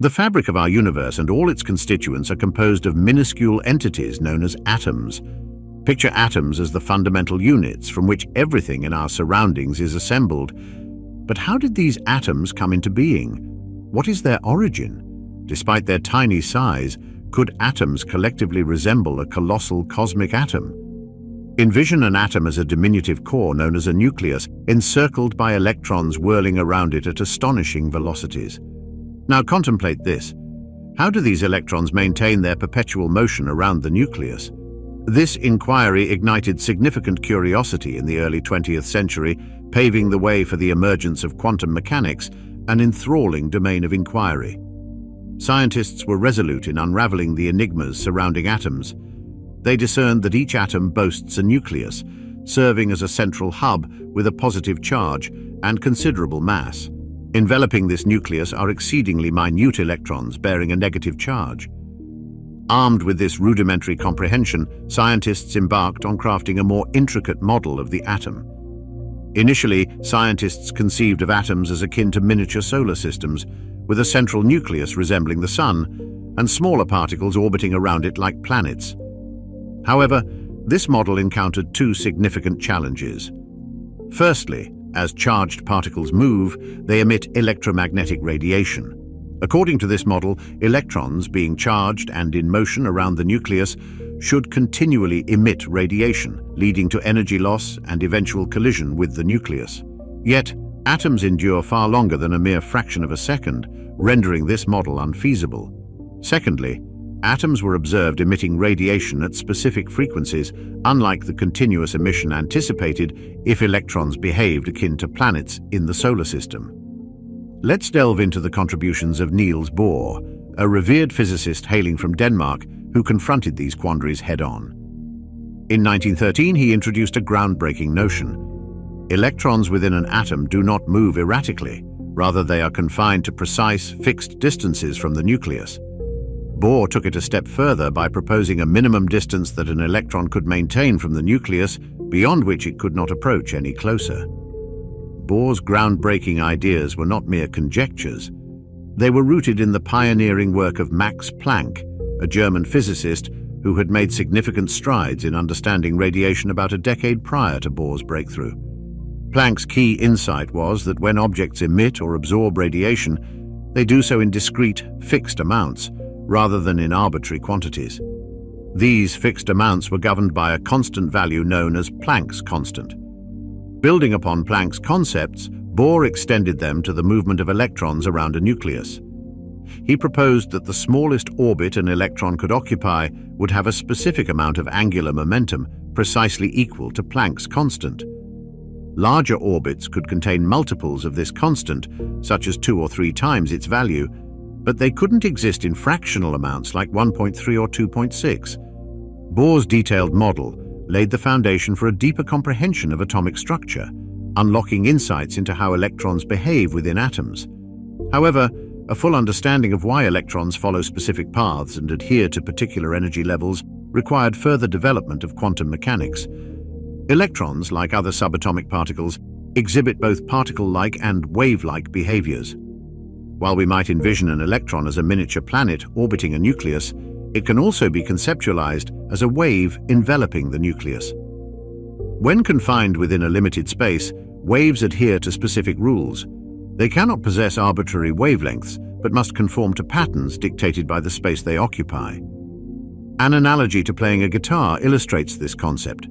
The fabric of our universe and all its constituents are composed of minuscule entities known as atoms. Picture atoms as the fundamental units from which everything in our surroundings is assembled. But how did these atoms come into being? What is their origin? Despite their tiny size, could atoms collectively resemble a colossal cosmic atom? Envision an atom as a diminutive core known as a nucleus, encircled by electrons whirling around it at astonishing velocities. Now contemplate this. How do these electrons maintain their perpetual motion around the nucleus? This inquiry ignited significant curiosity in the early 20th century, paving the way for the emergence of quantum mechanics, an enthralling domain of inquiry. Scientists were resolute in unraveling the enigmas surrounding atoms. They discerned that each atom boasts a nucleus, serving as a central hub with a positive charge and considerable mass. Enveloping this nucleus are exceedingly minute electrons bearing a negative charge. Armed with this rudimentary comprehension, scientists embarked on crafting a more intricate model of the atom. Initially, scientists conceived of atoms as akin to miniature solar systems, with a central nucleus resembling the Sun and smaller particles orbiting around it like planets. However, this model encountered two significant challenges. Firstly, as charged particles move, they emit electromagnetic radiation. According to this model, electrons, being charged and in motion around the nucleus, should continually emit radiation, leading to energy loss and eventual collision with the nucleus. Yet, atoms endure far longer than a mere fraction of a second, rendering this model unfeasible. Secondly, atoms were observed emitting radiation at specific frequencies, unlike the continuous emission anticipated if electrons behaved akin to planets in the solar system. Let's delve into the contributions of Niels Bohr, a revered physicist hailing from Denmark who confronted these quandaries head-on. In 1913, he introduced a groundbreaking notion. Electrons within an atom do not move erratically, rather they are confined to precise, fixed distances from the nucleus. Bohr took it a step further by proposing a minimum distance that an electron could maintain from the nucleus, beyond which it could not approach any closer. Bohr's groundbreaking ideas were not mere conjectures. They were rooted in the pioneering work of Max Planck, a German physicist who had made significant strides in understanding radiation about a decade prior to Bohr's breakthrough. Planck's key insight was that when objects emit or absorb radiation, they do so in discrete, fixed amounts, rather than in arbitrary quantities. These fixed amounts were governed by a constant value known as Planck's constant. Building upon Planck's concepts, Bohr extended them to the movement of electrons around a nucleus. He proposed that the smallest orbit an electron could occupy would have a specific amount of angular momentum precisely equal to Planck's constant. Larger orbits could contain multiples of this constant, such as 2 or 3 times its value, but they couldn't exist in fractional amounts like 1.3 or 2.6. Bohr's detailed model laid the foundation for a deeper comprehension of atomic structure, unlocking insights into how electrons behave within atoms. However, a full understanding of why electrons follow specific paths and adhere to particular energy levels required further development of quantum mechanics. Electrons, like other subatomic particles, exhibit both particle-like and wave-like behaviors. While we might envision an electron as a miniature planet orbiting a nucleus, it can also be conceptualized as a wave enveloping the nucleus. When confined within a limited space, waves adhere to specific rules. They cannot possess arbitrary wavelengths, but must conform to patterns dictated by the space they occupy. An analogy to playing a guitar illustrates this concept.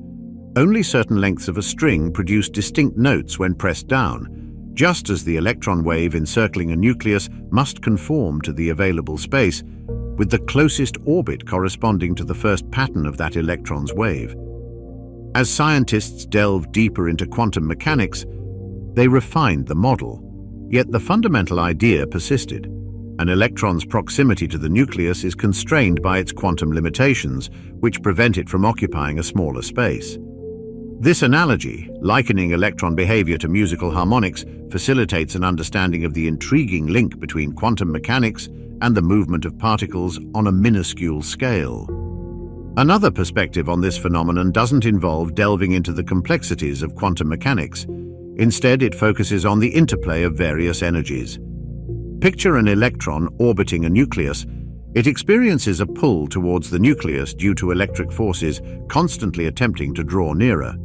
Only certain lengths of a string produce distinct notes when pressed down, just as the electron wave encircling a nucleus must conform to the available space, with the closest orbit corresponding to the first pattern of that electron's wave. As scientists delved deeper into quantum mechanics, they refined the model, yet the fundamental idea persisted. An electron's proximity to the nucleus is constrained by its quantum limitations, which prevent it from occupying a smaller space. This analogy, likening electron behavior to musical harmonics, facilitates an understanding of the intriguing link between quantum mechanics and the movement of particles on a minuscule scale. Another perspective on this phenomenon doesn't involve delving into the complexities of quantum mechanics. Instead, it focuses on the interplay of various energies. Picture an electron orbiting a nucleus. It experiences a pull towards the nucleus due to electric forces constantly attempting to draw nearer.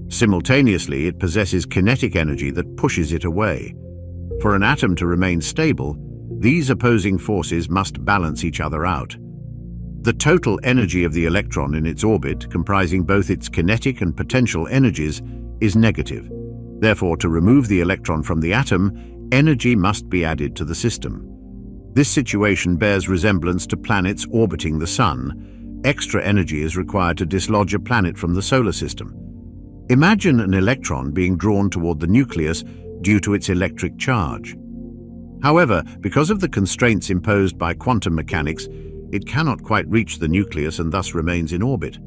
Simultaneously, it possesses kinetic energy that pushes it away. For an atom to remain stable, these opposing forces must balance each other out. The total energy of the electron in its orbit, comprising both its kinetic and potential energies, is negative. Therefore, to remove the electron from the atom, energy must be added to the system. This situation bears resemblance to planets orbiting the Sun. Extra energy is required to dislodge a planet from the solar system. Imagine an electron being drawn toward the nucleus due to its electric charge. However, because of the constraints imposed by quantum mechanics, it cannot quite reach the nucleus and thus remains in orbit.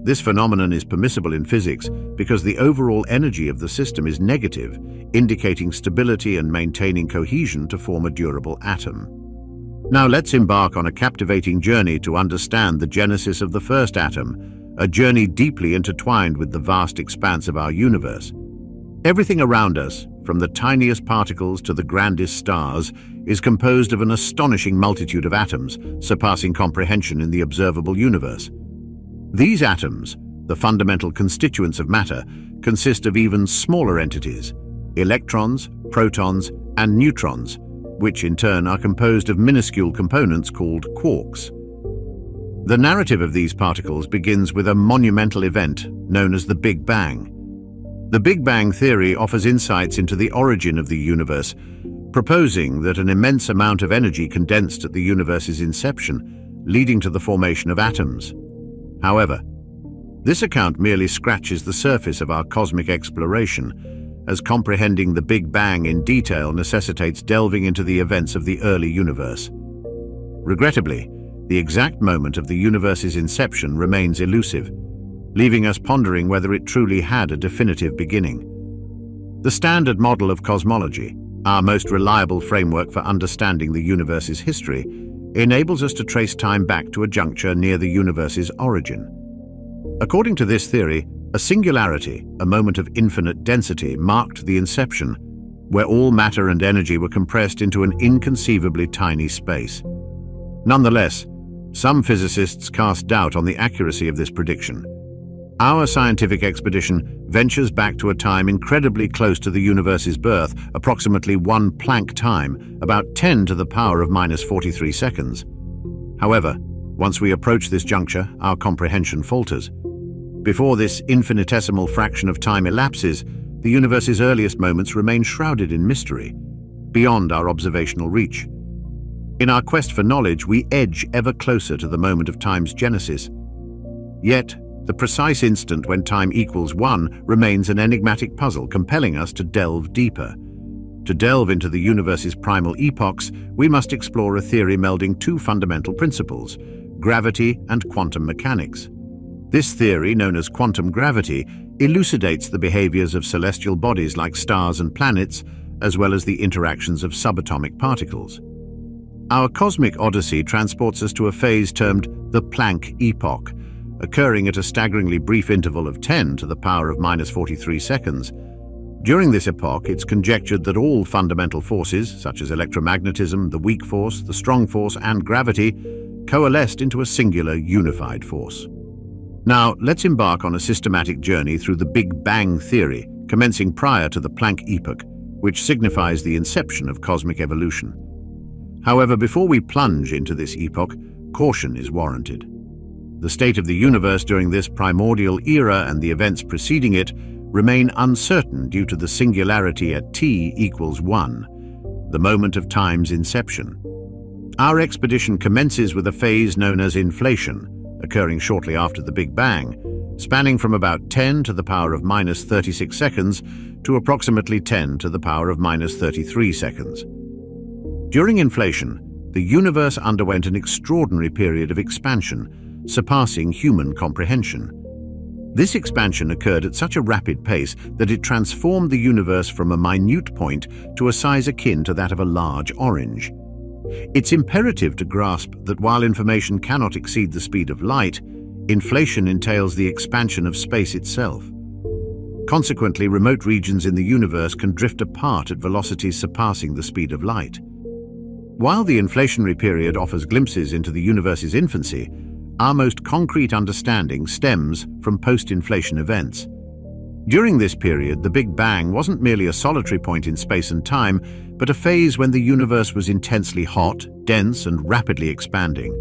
This phenomenon is permissible in physics because the overall energy of the system is negative, indicating stability and maintaining cohesion to form a durable atom. Now let's embark on a captivating journey to understand the genesis of the first atom, a journey deeply intertwined with the vast expanse of our universe. Everything around us, from the tiniest particles to the grandest stars, is composed of an astonishing multitude of atoms, surpassing comprehension in the observable universe. These atoms, the fundamental constituents of matter, consist of even smaller entities, electrons, protons, and neutrons, which in turn are composed of minuscule components called quarks. The narrative of these particles begins with a monumental event known as the Big Bang. The Big Bang theory offers insights into the origin of the universe, proposing that an immense amount of energy condensed at the universe's inception, leading to the formation of atoms. However, this account merely scratches the surface of our cosmic exploration, as comprehending the Big Bang in detail necessitates delving into the events of the early universe. Regrettably, the exact moment of the universe's inception remains elusive, leaving us pondering whether it truly had a definitive beginning. The Standard Model of Cosmology, our most reliable framework for understanding the universe's history, enables us to trace time back to a juncture near the universe's origin. According to this theory, a singularity, a moment of infinite density, marked the inception, where all matter and energy were compressed into an inconceivably tiny space. Nonetheless, some physicists cast doubt on the accuracy of this prediction. Our scientific expedition ventures back to a time incredibly close to the universe's birth, approximately 1 Planck time, about 10 to the power of minus 43 seconds. However, once we approach this juncture, our comprehension falters. Before this infinitesimal fraction of time elapses, the universe's earliest moments remain shrouded in mystery, beyond our observational reach. In our quest for knowledge, we edge ever closer to the moment of time's genesis. Yet, the precise instant when time equals 1 remains an enigmatic puzzle, compelling us to delve deeper. To delve into the universe's primal epochs, we must explore a theory melding two fundamental principles: gravity and quantum mechanics. This theory, known as quantum gravity, elucidates the behaviors of celestial bodies like stars and planets, as well as the interactions of subatomic particles. Our cosmic odyssey transports us to a phase termed the Planck epoch, occurring at a staggeringly brief interval of 10 to the power of minus 43 seconds. During this epoch, it's conjectured that all fundamental forces, such as electromagnetism, the weak force, the strong force, and gravity, coalesced into a singular unified force. Now, let's embark on a systematic journey through the Big Bang theory, commencing prior to the Planck epoch, which signifies the inception of cosmic evolution. However, before we plunge into this epoch, caution is warranted. The state of the universe during this primordial era and the events preceding it remain uncertain due to the singularity at t equals 1, the moment of time's inception. Our expedition commences with a phase known as inflation, occurring shortly after the Big Bang, spanning from about 10 to the power of minus 36 seconds to approximately 10 to the power of minus 33 seconds. During inflation, the universe underwent an extraordinary period of expansion, surpassing human comprehension. This expansion occurred at such a rapid pace that it transformed the universe from a minute point to a size akin to that of a large orange. It's imperative to grasp that while information cannot exceed the speed of light, inflation entails the expansion of space itself. Consequently, remote regions in the universe can drift apart at velocities surpassing the speed of light. While the inflationary period offers glimpses into the universe's infancy, our most concrete understanding stems from post-inflation events. During this period, the Big Bang wasn't merely a solitary point in space and time, but a phase when the universe was intensely hot, dense, and rapidly expanding.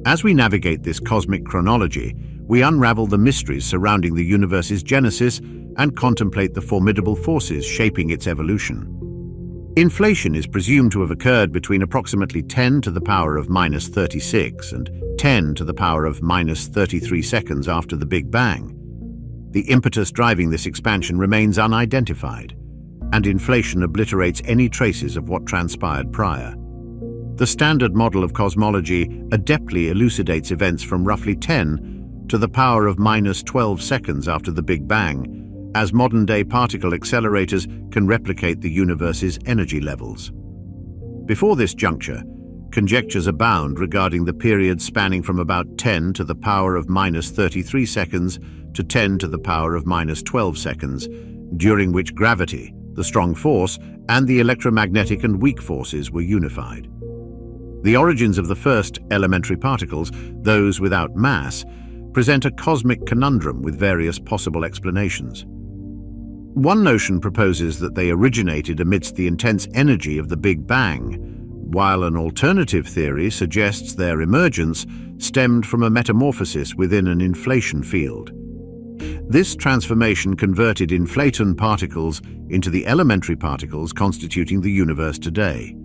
As we navigate this cosmic chronology, we unravel the mysteries surrounding the universe's genesis and contemplate the formidable forces shaping its evolution. Inflation is presumed to have occurred between approximately 10 to the power of minus 36 and 10 to the power of minus 33 seconds after the Big Bang. The impetus driving this expansion remains unidentified, and inflation obliterates any traces of what transpired prior. The standard model of cosmology adeptly elucidates events from roughly 10 to the power of minus 12 seconds after the Big Bang, as modern-day particle accelerators can replicate the universe's energy levels. Before this juncture, conjectures abound regarding the period spanning from about 10 to the power of minus 33 seconds to 10 to the power of minus 12 seconds, during which gravity, the strong force, and the electromagnetic and weak forces were unified. The origins of the first elementary particles, those without mass, present a cosmic conundrum with various possible explanations. One notion proposes that they originated amidst the intense energy of the Big Bang, while an alternative theory suggests their emergence stemmed from a metamorphosis within an inflation field. This transformation converted inflaton particles into the elementary particles constituting the universe today.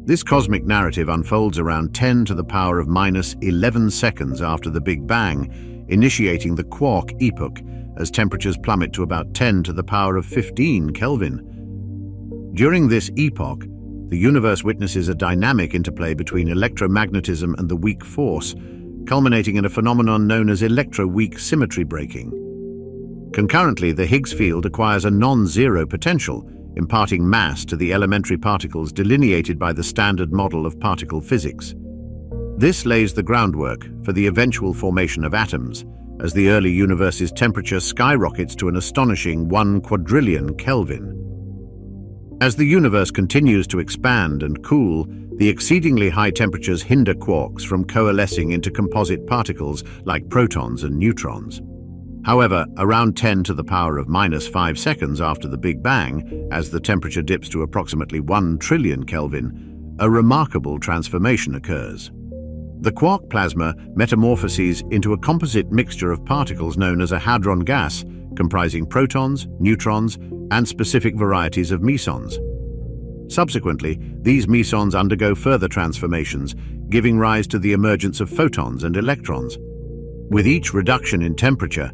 This cosmic narrative unfolds around 10 to the power of minus 11 seconds after the Big Bang, initiating the quark epoch as temperatures plummet to about 10 to the power of 15 Kelvin. During this epoch, the universe witnesses a dynamic interplay between electromagnetism and the weak force, culminating in a phenomenon known as electroweak symmetry breaking. Concurrently, the Higgs field acquires a non-zero potential, imparting mass to the elementary particles delineated by the standard model of particle physics. This lays the groundwork for the eventual formation of atoms, as the early universe's temperature skyrockets to an astonishing 1 quadrillion Kelvin. As the universe continues to expand and cool, the exceedingly high temperatures hinder quarks from coalescing into composite particles like protons and neutrons. However, around 10 to the power of minus 5 seconds after the Big Bang, as the temperature dips to approximately 1 trillion Kelvin, a remarkable transformation occurs. The quark plasma metamorphoses into a composite mixture of particles known as a hadron gas, comprising protons, neutrons, and specific varieties of mesons. Subsequently, these mesons undergo further transformations, giving rise to the emergence of photons and electrons. With each reduction in temperature,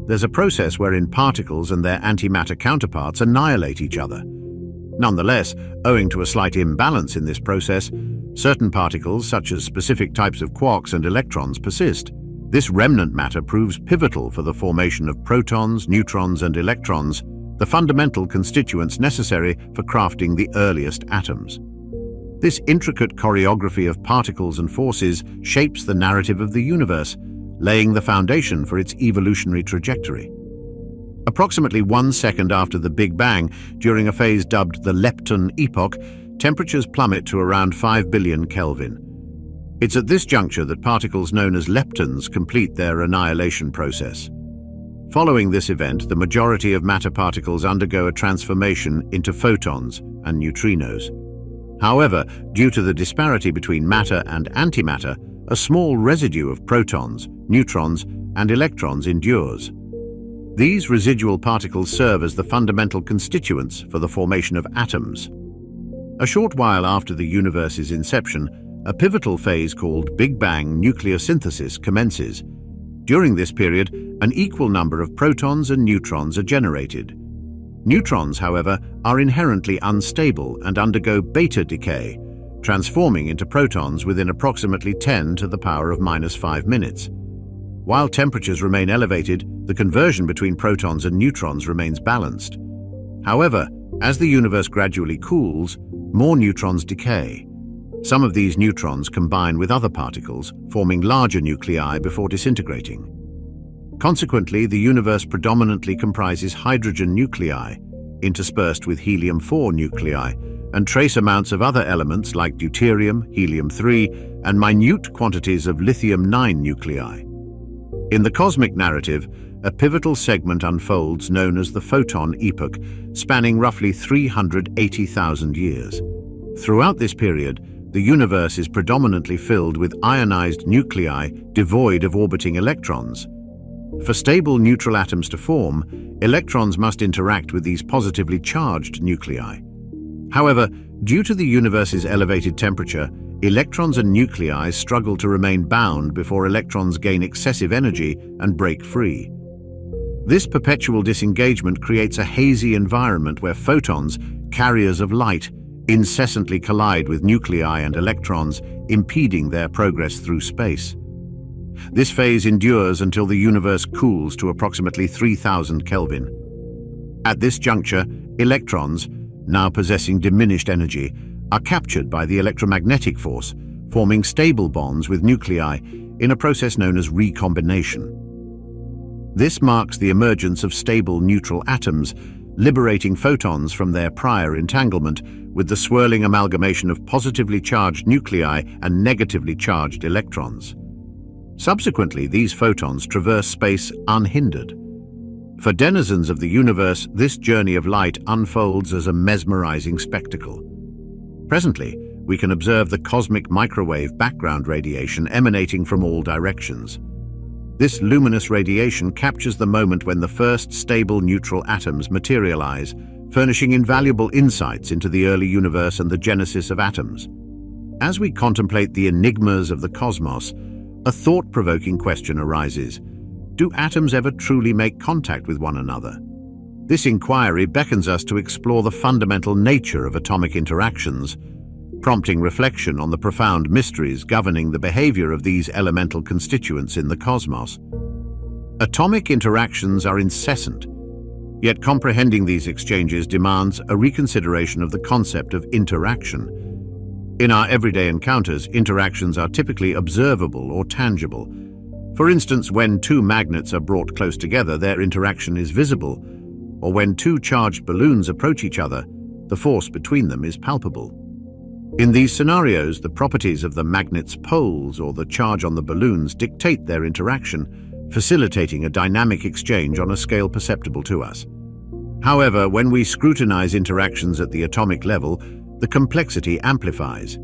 there's a process wherein particles and their antimatter counterparts annihilate each other. Nonetheless, owing to a slight imbalance in this process, certain particles, such as specific types of quarks and electrons, persist. This remnant matter proves pivotal for the formation of protons, neutrons, and electrons, the fundamental constituents necessary for crafting the earliest atoms. This intricate choreography of particles and forces shapes the narrative of the universe, laying the foundation for its evolutionary trajectory. Approximately 1 second after the Big Bang, during a phase dubbed the lepton epoch, temperatures plummet to around 5 billion Kelvin. It's at this juncture that particles known as leptons complete their annihilation process. Following this event, the majority of matter particles undergo a transformation into photons and neutrinos. However, due to the disparity between matter and antimatter, a small residue of protons, neutrons, and electrons endures. These residual particles serve as the fundamental constituents for the formation of atoms. A short while after the universe's inception, a pivotal phase called Big Bang nucleosynthesis commences. During this period, an equal number of protons and neutrons are generated. Neutrons, however, are inherently unstable and undergo beta decay, transforming into protons within approximately 10 to the power of minus 5 minutes. While temperatures remain elevated, the conversion between protons and neutrons remains balanced. However, as the universe gradually cools, more neutrons decay. Some of these neutrons combine with other particles, forming larger nuclei before disintegrating. Consequently, the universe predominantly comprises hydrogen nuclei, interspersed with helium-4 nuclei, and trace amounts of other elements like deuterium, helium-3, and minute quantities of lithium-9 nuclei. In the cosmic narrative, a pivotal segment unfolds known as the photon epoch, spanning roughly 380,000 years. Throughout this period, the universe is predominantly filled with ionized nuclei devoid of orbiting electrons. For stable neutral atoms to form, electrons must interact with these positively charged nuclei. However, due to the universe's elevated temperature, electrons and nuclei struggle to remain bound before electrons gain excessive energy and break free. This perpetual disengagement creates a hazy environment where photons, carriers of light, incessantly collide with nuclei and electrons, impeding their progress through space. This phase endures until the universe cools to approximately 3000 Kelvin. At this juncture, electrons, now possessing diminished energy, are captured by the electromagnetic force, forming stable bonds with nuclei in a process known as recombination. This marks the emergence of stable neutral atoms, liberating photons from their prior entanglement with the swirling amalgamation of positively charged nuclei and negatively charged electrons. Subsequently, these photons traverse space unhindered. For denizens of the universe, this journey of light unfolds as a mesmerizing spectacle. Presently, we can observe the cosmic microwave background radiation emanating from all directions. This luminous radiation captures the moment when the first stable neutral atoms materialize, furnishing invaluable insights into the early universe and the genesis of atoms. As we contemplate the enigmas of the cosmos, a thought-provoking question arises. Do atoms ever truly make contact with one another? This inquiry beckons us to explore the fundamental nature of atomic interactions, prompting reflection on the profound mysteries governing the behavior of these elemental constituents in the cosmos. Atomic interactions are incessant, yet comprehending these exchanges demands a reconsideration of the concept of interaction. In our everyday encounters, interactions are typically observable or tangible. For instance, when two magnets are brought close together, their interaction is visible, or when two charged balloons approach each other, the force between them is palpable. In these scenarios, the properties of the magnet's poles or the charge on the balloons dictate their interaction, facilitating a dynamic exchange on a scale perceptible to us. However, when we scrutinize interactions at the atomic level, the complexity amplifies.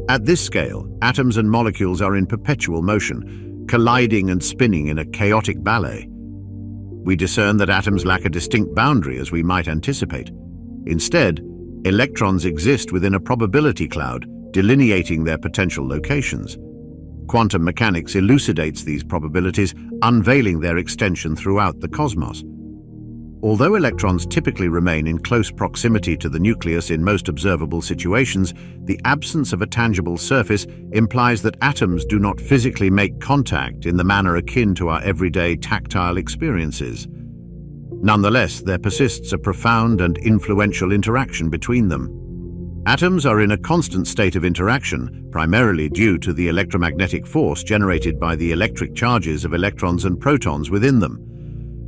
At this scale, atoms and molecules are in perpetual motion, colliding and spinning in a chaotic ballet. We discern that atoms lack a distinct boundary as we might anticipate. Instead, electrons exist within a probability cloud, delineating their potential locations. Quantum mechanics elucidates these probabilities, unveiling their extension throughout the cosmos. Although electrons typically remain in close proximity to the nucleus in most observable situations, the absence of a tangible surface implies that atoms do not physically make contact in the manner akin to our everyday tactile experiences. Nonetheless, there persists a profound and influential interaction between them. Atoms are in a constant state of interaction, primarily due to the electromagnetic force generated by the electric charges of electrons and protons within them.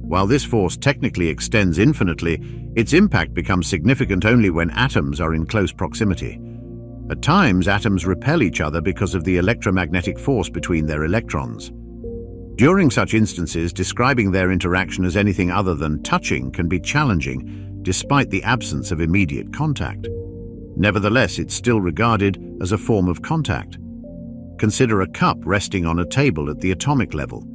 While this force technically extends infinitely, its impact becomes significant only when atoms are in close proximity. At times, atoms repel each other because of the electromagnetic force between their electrons. During such instances, describing their interaction as anything other than touching can be challenging, despite the absence of immediate contact. Nevertheless, it's still regarded as a form of contact. Consider a cup resting on a table at the atomic level.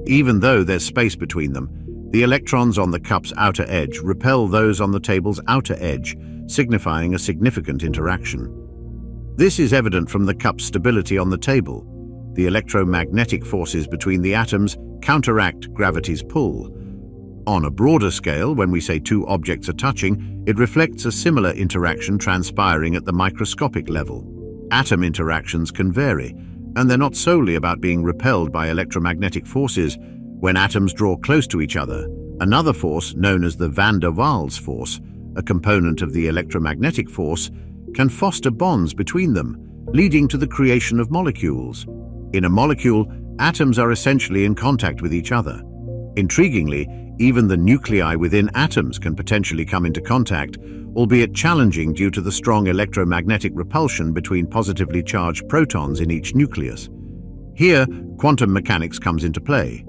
Even though there's space between them, the electrons on the cup's outer edge repel those on the table's outer edge, signifying a significant interaction. This is evident from the cup's stability on the table. The electromagnetic forces between the atoms counteract gravity's pull. On a broader scale, when we say two objects are touching, it reflects a similar interaction transpiring at the microscopic level. Atom interactions can vary, and they're not solely about being repelled by electromagnetic forces. When atoms draw close to each other, another force, known as the van der Waals force, a component of the electromagnetic force, can foster bonds between them, leading to the creation of molecules. In a molecule, atoms are essentially in contact with each other. Intriguingly, even the nuclei within atoms can potentially come into contact, albeit challenging due to the strong electromagnetic repulsion between positively charged protons in each nucleus. Here, quantum mechanics comes into play.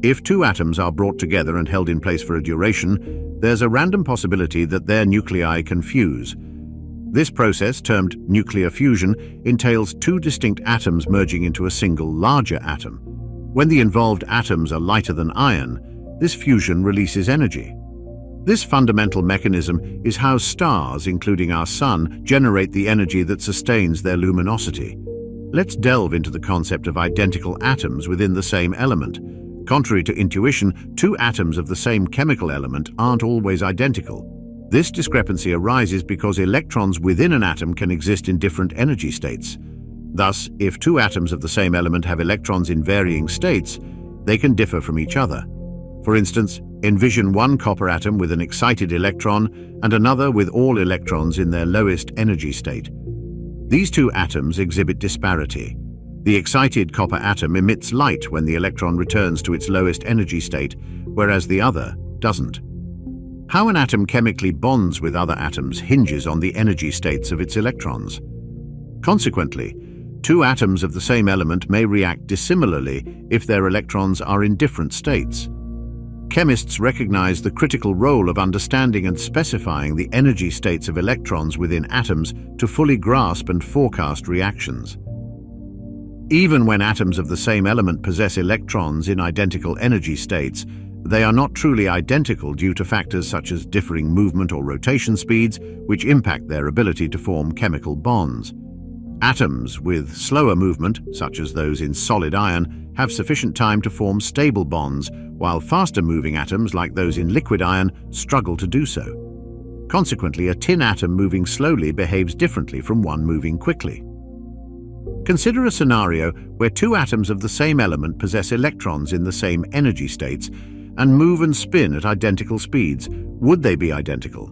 If two atoms are brought together and held in place for a duration, there's a random possibility that their nuclei can fuse. This process, termed nuclear fusion, entails two distinct atoms merging into a single larger atom. When the involved atoms are lighter than iron, this fusion releases energy. This fundamental mechanism is how stars, including our Sun, generate the energy that sustains their luminosity. Let's delve into the concept of identical atoms within the same element. Contrary to intuition, two atoms of the same chemical element aren't always identical. This discrepancy arises because electrons within an atom can exist in different energy states. Thus, if two atoms of the same element have electrons in varying states, they can differ from each other. For instance, envision one copper atom with an excited electron and another with all electrons in their lowest energy state. These two atoms exhibit disparity. The excited copper atom emits light when the electron returns to its lowest energy state, whereas the other doesn't. How an atom chemically bonds with other atoms hinges on the energy states of its electrons. Consequently, two atoms of the same element may react dissimilarly if their electrons are in different states. Chemists recognize the critical role of understanding and specifying the energy states of electrons within atoms to fully grasp and forecast reactions. Even when atoms of the same element possess electrons in identical energy states, they are not truly identical due to factors such as differing movement or rotation speeds, which impact their ability to form chemical bonds. Atoms with slower movement, such as those in solid iron, have sufficient time to form stable bonds, while faster-moving atoms, like those in liquid iron, struggle to do so. Consequently, a tin atom moving slowly behaves differently from one moving quickly. Consider a scenario where two atoms of the same element possess electrons in the same energy states and move and spin at identical speeds. Would they be identical?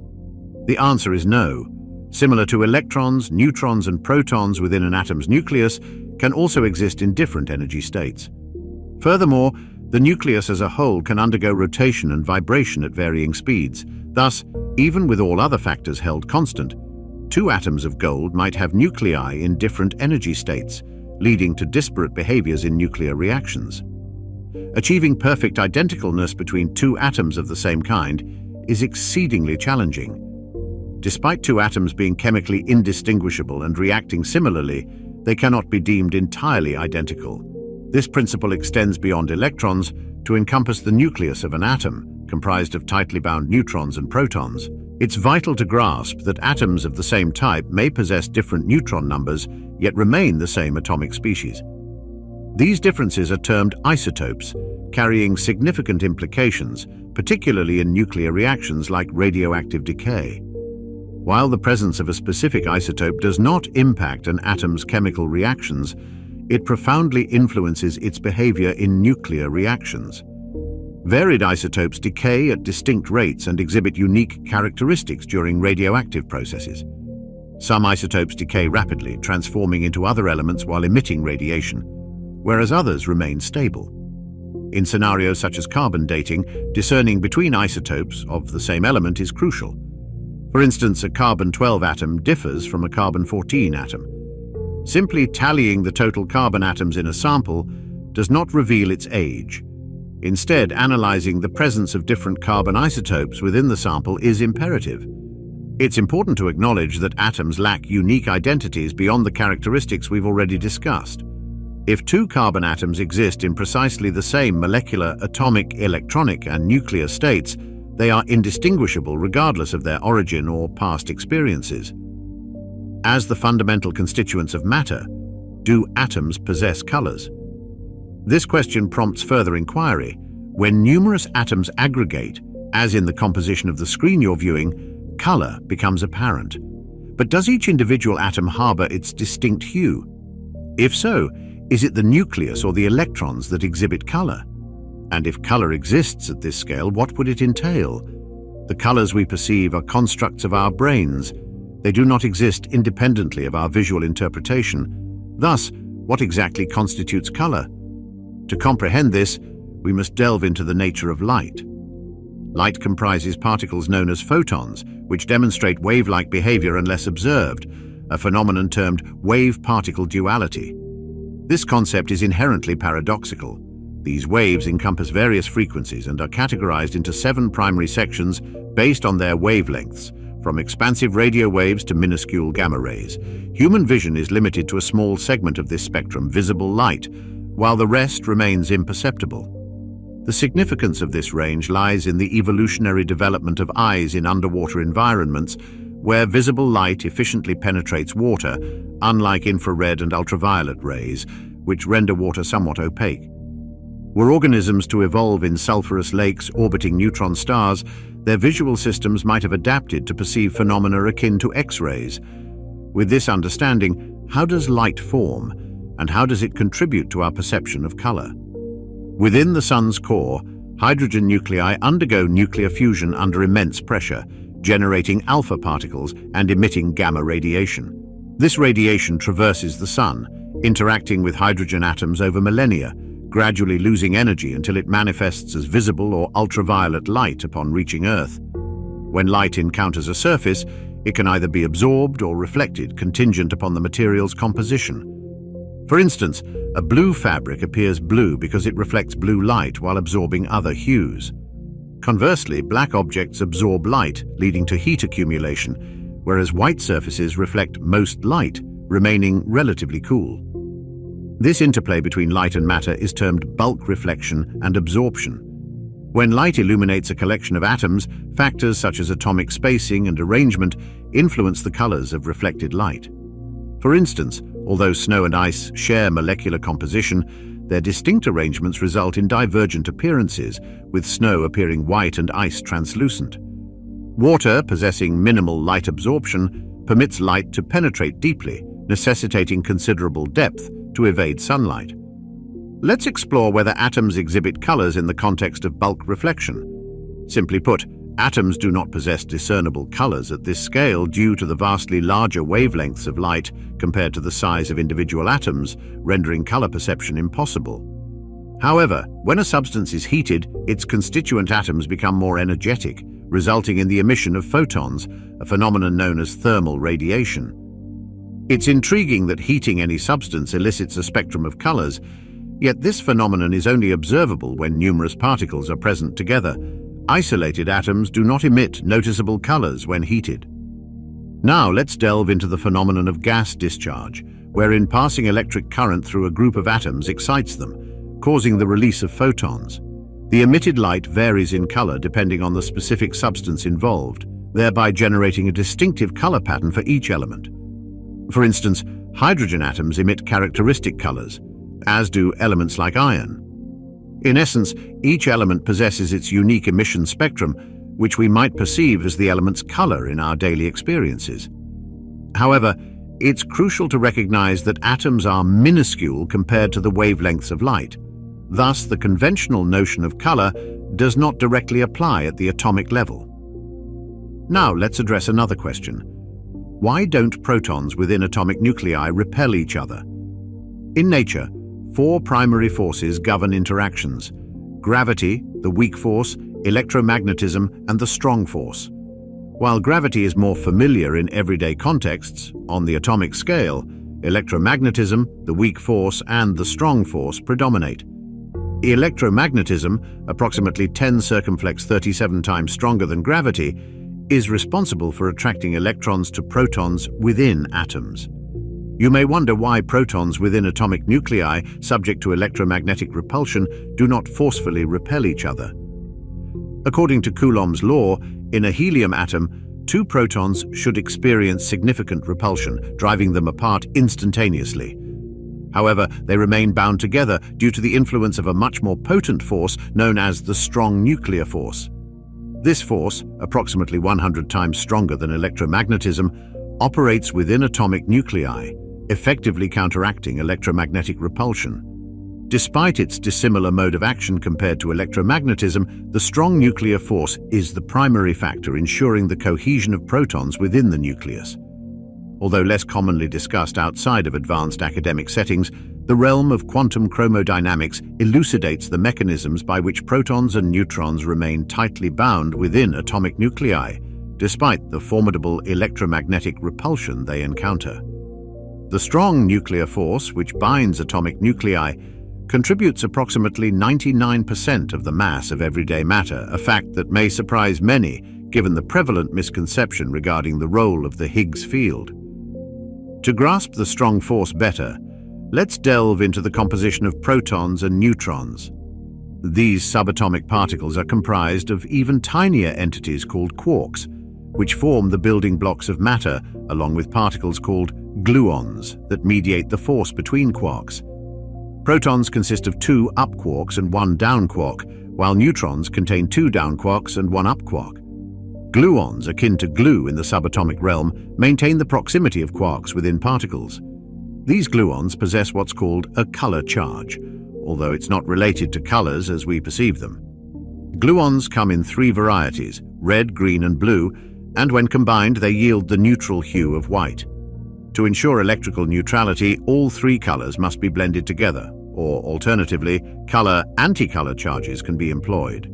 The answer is no. Similar to electrons, neutrons and protons within an atom's nucleus can also exist in different energy states. Furthermore, the nucleus as a whole can undergo rotation and vibration at varying speeds. Thus, even with all other factors held constant, two atoms of gold might have nuclei in different energy states, leading to disparate behaviors in nuclear reactions. Achieving perfect identicalness between two atoms of the same kind is exceedingly challenging. Despite two atoms being chemically indistinguishable and reacting similarly, they cannot be deemed entirely identical. This principle extends beyond electrons to encompass the nucleus of an atom, comprised of tightly bound neutrons and protons. It's vital to grasp that atoms of the same type may possess different neutron numbers, yet remain the same atomic species. These differences are termed isotopes, carrying significant implications, particularly in nuclear reactions like radioactive decay. While the presence of a specific isotope does not impact an atom's chemical reactions, it profoundly influences its behavior in nuclear reactions. Varied isotopes decay at distinct rates and exhibit unique characteristics during radioactive processes. Some isotopes decay rapidly, transforming into other elements while emitting radiation, whereas others remain stable. In scenarios such as carbon dating, discerning between isotopes of the same element is crucial. For instance, a carbon-12 atom differs from a carbon-14 atom. Simply tallying the total carbon atoms in a sample does not reveal its age. Instead, analyzing the presence of different carbon isotopes within the sample is imperative. It's important to acknowledge that atoms lack unique identities beyond the characteristics we've already discussed. If two carbon atoms exist in precisely the same molecular, atomic, electronic, and nuclear states, they are indistinguishable regardless of their origin or past experiences. As the fundamental constituents of matter, do atoms possess colors? This question prompts further inquiry. When numerous atoms aggregate, as in the composition of the screen you're viewing, color becomes apparent. But does each individual atom harbor its distinct hue? If so, is it the nucleus or the electrons that exhibit color? And if color exists at this scale, what would it entail? The colors we perceive are constructs of our brains. They do not exist independently of our visual interpretation. Thus, what exactly constitutes color? To comprehend this, we must delve into the nature of light. Light comprises particles known as photons, which demonstrate wave-like behavior unless observed, a phenomenon termed wave-particle duality. This concept is inherently paradoxical. These waves encompass various frequencies and are categorized into 7 primary sections based on their wavelengths, from expansive radio waves to minuscule gamma rays. Human vision is limited to a small segment of this spectrum, visible light, while the rest remains imperceptible. The significance of this range lies in the evolutionary development of eyes in underwater environments, where visible light efficiently penetrates water, unlike infrared and ultraviolet rays, which render water somewhat opaque. Were organisms to evolve in sulfurous lakes orbiting neutron stars, their visual systems might have adapted to perceive phenomena akin to X-rays. With this understanding, how does light form, and how does it contribute to our perception of color? Within the Sun's core, hydrogen nuclei undergo nuclear fusion under immense pressure, generating alpha particles and emitting gamma radiation. This radiation traverses the Sun, interacting with hydrogen atoms over millennia, gradually losing energy until it manifests as visible or ultraviolet light upon reaching Earth. When light encounters a surface, it can either be absorbed or reflected, contingent upon the material's composition. For instance, a blue fabric appears blue because it reflects blue light while absorbing other hues. Conversely, black objects absorb light, leading to heat accumulation, whereas white surfaces reflect most light, remaining relatively cool. This interplay between light and matter is termed bulk reflection and absorption. When light illuminates a collection of atoms, factors such as atomic spacing and arrangement influence the colors of reflected light. For instance, although snow and ice share molecular composition, their distinct arrangements result in divergent appearances, with snow appearing white and ice translucent. Water, possessing minimal light absorption, permits light to penetrate deeply, necessitating considerable depth to evade sunlight. Let's explore whether atoms exhibit colors in the context of bulk reflection. Simply put, atoms do not possess discernible colors at this scale due to the vastly larger wavelengths of light compared to the size of individual atoms, rendering color perception impossible. However, when a substance is heated, its constituent atoms become more energetic, resulting in the emission of photons, a phenomenon known as thermal radiation. It's intriguing that heating any substance elicits a spectrum of colors, yet this phenomenon is only observable when numerous particles are present together. Isolated atoms do not emit noticeable colors when heated. Now let's delve into the phenomenon of gas discharge, wherein passing electric current through a group of atoms excites them, causing the release of photons. The emitted light varies in color depending on the specific substance involved, thereby generating a distinctive color pattern for each element. For instance, hydrogen atoms emit characteristic colors, as do elements like iron. In essence, each element possesses its unique emission spectrum, which we might perceive as the element's color in our daily experiences. However, it's crucial to recognize that atoms are minuscule compared to the wavelengths of light. Thus, the conventional notion of color does not directly apply at the atomic level. Now, let's address another question. Why don't protons within atomic nuclei repel each other? In nature, 4 primary forces govern interactions: gravity, the weak force, electromagnetism, and the strong force. While gravity is more familiar in everyday contexts, on the atomic scale, electromagnetism, the weak force, and the strong force predominate. Electromagnetism, approximately 10 circumflex 37 times stronger than gravity, is responsible for attracting electrons to protons within atoms. You may wonder why protons within atomic nuclei subject to electromagnetic repulsion do not forcefully repel each other. According to Coulomb's law, in a helium atom, 2 protons should experience significant repulsion, driving them apart instantaneously. However, they remain bound together due to the influence of a much more potent force known as the strong nuclear force. This force, approximately 100 times stronger than electromagnetism, operates within atomic nuclei, effectively counteracting electromagnetic repulsion. Despite its dissimilar mode of action compared to electromagnetism, the strong nuclear force is the primary factor ensuring the cohesion of protons within the nucleus. Although less commonly discussed outside of advanced academic settings, the realm of quantum chromodynamics elucidates the mechanisms by which protons and neutrons remain tightly bound within atomic nuclei, despite the formidable electromagnetic repulsion they encounter. The strong nuclear force, which binds atomic nuclei, contributes approximately 99% of the mass of everyday matter, a fact that may surprise many given the prevalent misconception regarding the role of the Higgs field. To grasp the strong force better, let's delve into the composition of protons and neutrons. These subatomic particles are comprised of even tinier entities called quarks, which form the building blocks of matter, along with particles called gluons that mediate the force between quarks. Protons consist of 2 up quarks and 1 down quark, while neutrons contain 2 down quarks and 1 up quark. Gluons, akin to glue in the subatomic realm, maintain the proximity of quarks within particles. These gluons possess what's called a color charge, although it's not related to colors as we perceive them. Gluons come in 3 varieties, red, green, and blue, and when combined they yield the neutral hue of white. To ensure electrical neutrality, all 3 colors must be blended together, or alternatively, color-anticolor charges can be employed.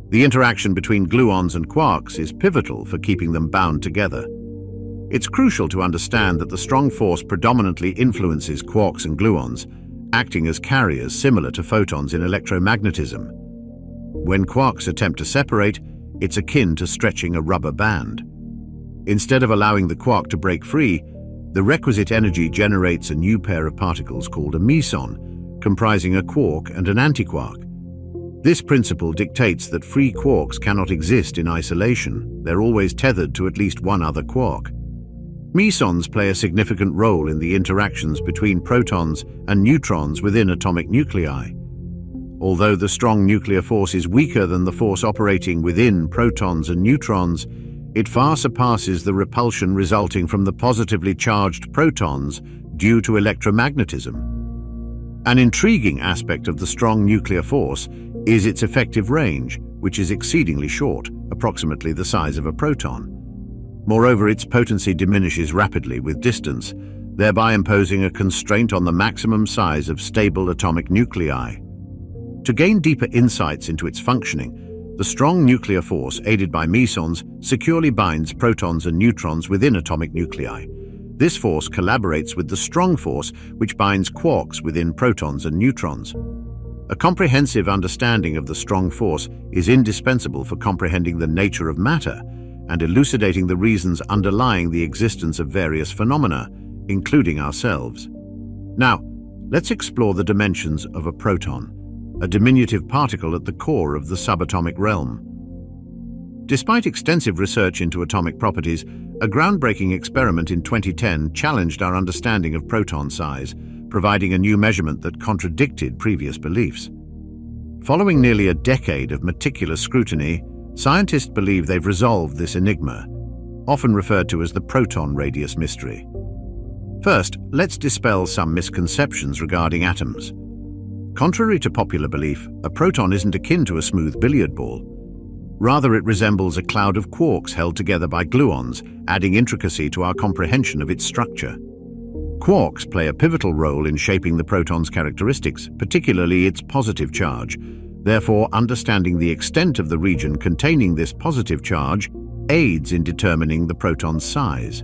The interaction between gluons and quarks is pivotal for keeping them bound together. It's crucial to understand that the strong force predominantly influences quarks and gluons, acting as carriers similar to photons in electromagnetism. When quarks attempt to separate, it's akin to stretching a rubber band. Instead of allowing the quark to break free, the requisite energy generates a new pair of particles called a meson, comprising a quark and an antiquark. This principle dictates that free quarks cannot exist in isolation. They're always tethered to at least one other quark. Mesons play a significant role in the interactions between protons and neutrons within atomic nuclei. Although the strong nuclear force is weaker than the force operating within protons and neutrons, it far surpasses the repulsion resulting from the positively charged protons due to electromagnetism. An intriguing aspect of the strong nuclear force is its effective range, which is exceedingly short, approximately the size of a proton. Moreover, its potency diminishes rapidly with distance, thereby imposing a constraint on the maximum size of stable atomic nuclei. To gain deeper insights into its functioning, the strong nuclear force, aided by mesons, securely binds protons and neutrons within atomic nuclei. This force collaborates with the strong force, which binds quarks within protons and neutrons. A comprehensive understanding of the strong force is indispensable for comprehending the nature of matter and elucidating the reasons underlying the existence of various phenomena, including ourselves. Now, let's explore the dimensions of a proton, a diminutive particle at the core of the subatomic realm. Despite extensive research into atomic properties, a groundbreaking experiment in 2010 challenged our understanding of proton size, providing a new measurement that contradicted previous beliefs. Following nearly a decade of meticulous scrutiny, scientists believe they've resolved this enigma, often referred to as the proton radius mystery. First, let's dispel some misconceptions regarding atoms. Contrary to popular belief, a proton isn't akin to a smooth billiard ball. Rather, it resembles a cloud of quarks held together by gluons, adding intricacy to our comprehension of its structure. Quarks play a pivotal role in shaping the proton's characteristics, particularly its positive charge. Therefore, understanding the extent of the region containing this positive charge aids in determining the proton's size.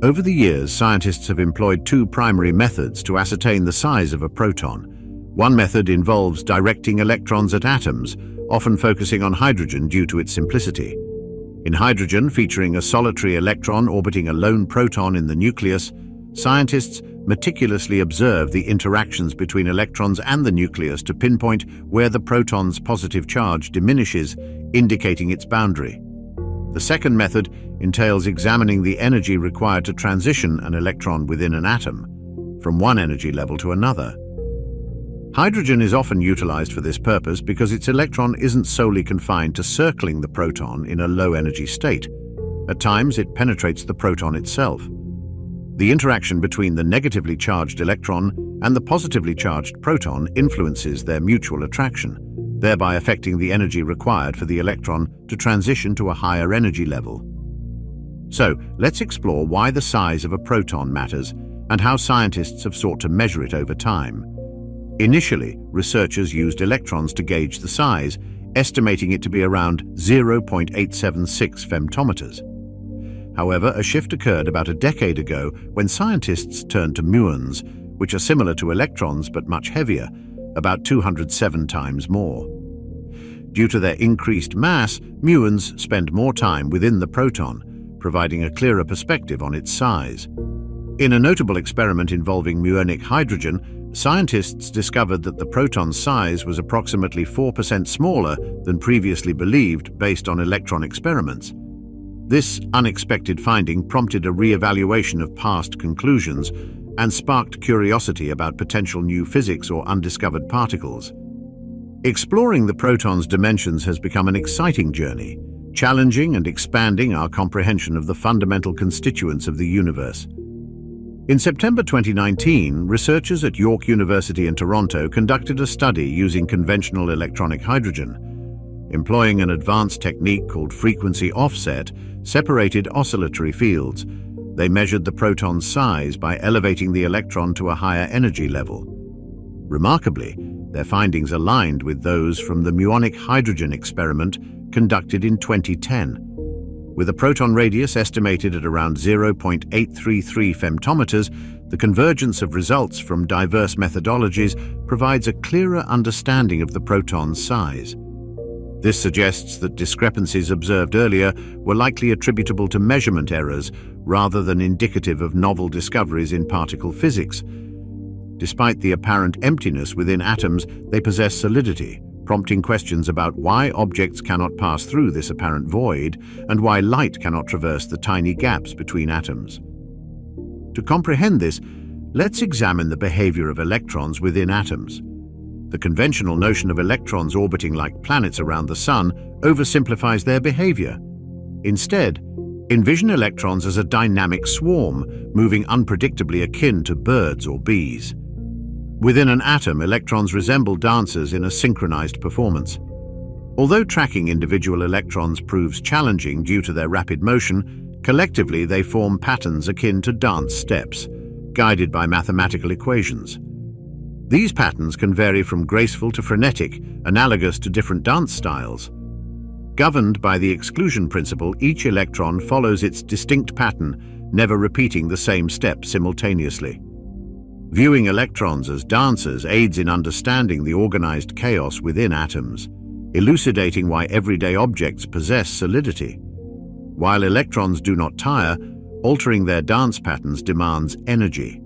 Over the years, scientists have employed 2 primary methods to ascertain the size of a proton. One method involves directing electrons at atoms, often focusing on hydrogen due to its simplicity. In hydrogen, featuring a solitary electron orbiting a lone proton in the nucleus, scientists meticulously observe the interactions between electrons and the nucleus to pinpoint where the proton's positive charge diminishes, indicating its boundary. The second method entails examining the energy required to transition an electron within an atom, from one energy level to another. Hydrogen is often utilized for this purpose because its electron isn't solely confined to circling the proton in a low-energy state. At times, it penetrates the proton itself. The interaction between the negatively charged electron and the positively charged proton influences their mutual attraction, thereby affecting the energy required for the electron to transition to a higher energy level. So, let's explore why the size of a proton matters and how scientists have sought to measure it over time. Initially, researchers used electrons to gauge the size, estimating it to be around 0.876 femtometers. However, a shift occurred about a decade ago when scientists turned to muons, which are similar to electrons but much heavier, about 207 times more. Due to their increased mass, muons spend more time within the proton, providing a clearer perspective on its size. In a notable experiment involving muonic hydrogen, scientists discovered that the proton's size was approximately 4% smaller than previously believed based on electron experiments. This unexpected finding prompted a re-evaluation of past conclusions and sparked curiosity about potential new physics or undiscovered particles. Exploring the proton's dimensions has become an exciting journey, challenging and expanding our comprehension of the fundamental constituents of the universe. In September 2019, researchers at York University in Toronto conducted a study using conventional electronic hydrogen. Employing an advanced technique called frequency offset, separated oscillatory fields. They measured the proton's size by elevating the electron to a higher energy level. Remarkably, their findings aligned with those from the muonic hydrogen experiment conducted in 2010. With a proton radius estimated at around 0.833 femtometers, the convergence of results from diverse methodologies provides a clearer understanding of the proton's size. This suggests that discrepancies observed earlier were likely attributable to measurement errors rather than indicative of novel discoveries in particle physics. Despite the apparent emptiness within atoms, they possess solidity, prompting questions about why objects cannot pass through this apparent void and why light cannot traverse the tiny gaps between atoms. To comprehend this, let's examine the behavior of electrons within atoms. The conventional notion of electrons orbiting like planets around the Sun oversimplifies their behavior. Instead, envision electrons as a dynamic swarm, moving unpredictably akin to birds or bees. Within an atom, electrons resemble dancers in a synchronized performance. Although tracking individual electrons proves challenging due to their rapid motion, collectively they form patterns akin to dance steps, guided by mathematical equations. These patterns can vary from graceful to frenetic, analogous to different dance styles. Governed by the exclusion principle, each electron follows its distinct pattern, never repeating the same step simultaneously. Viewing electrons as dancers aids in understanding the organized chaos within atoms, elucidating why everyday objects possess solidity. While electrons do not tire, altering their dance patterns demands energy.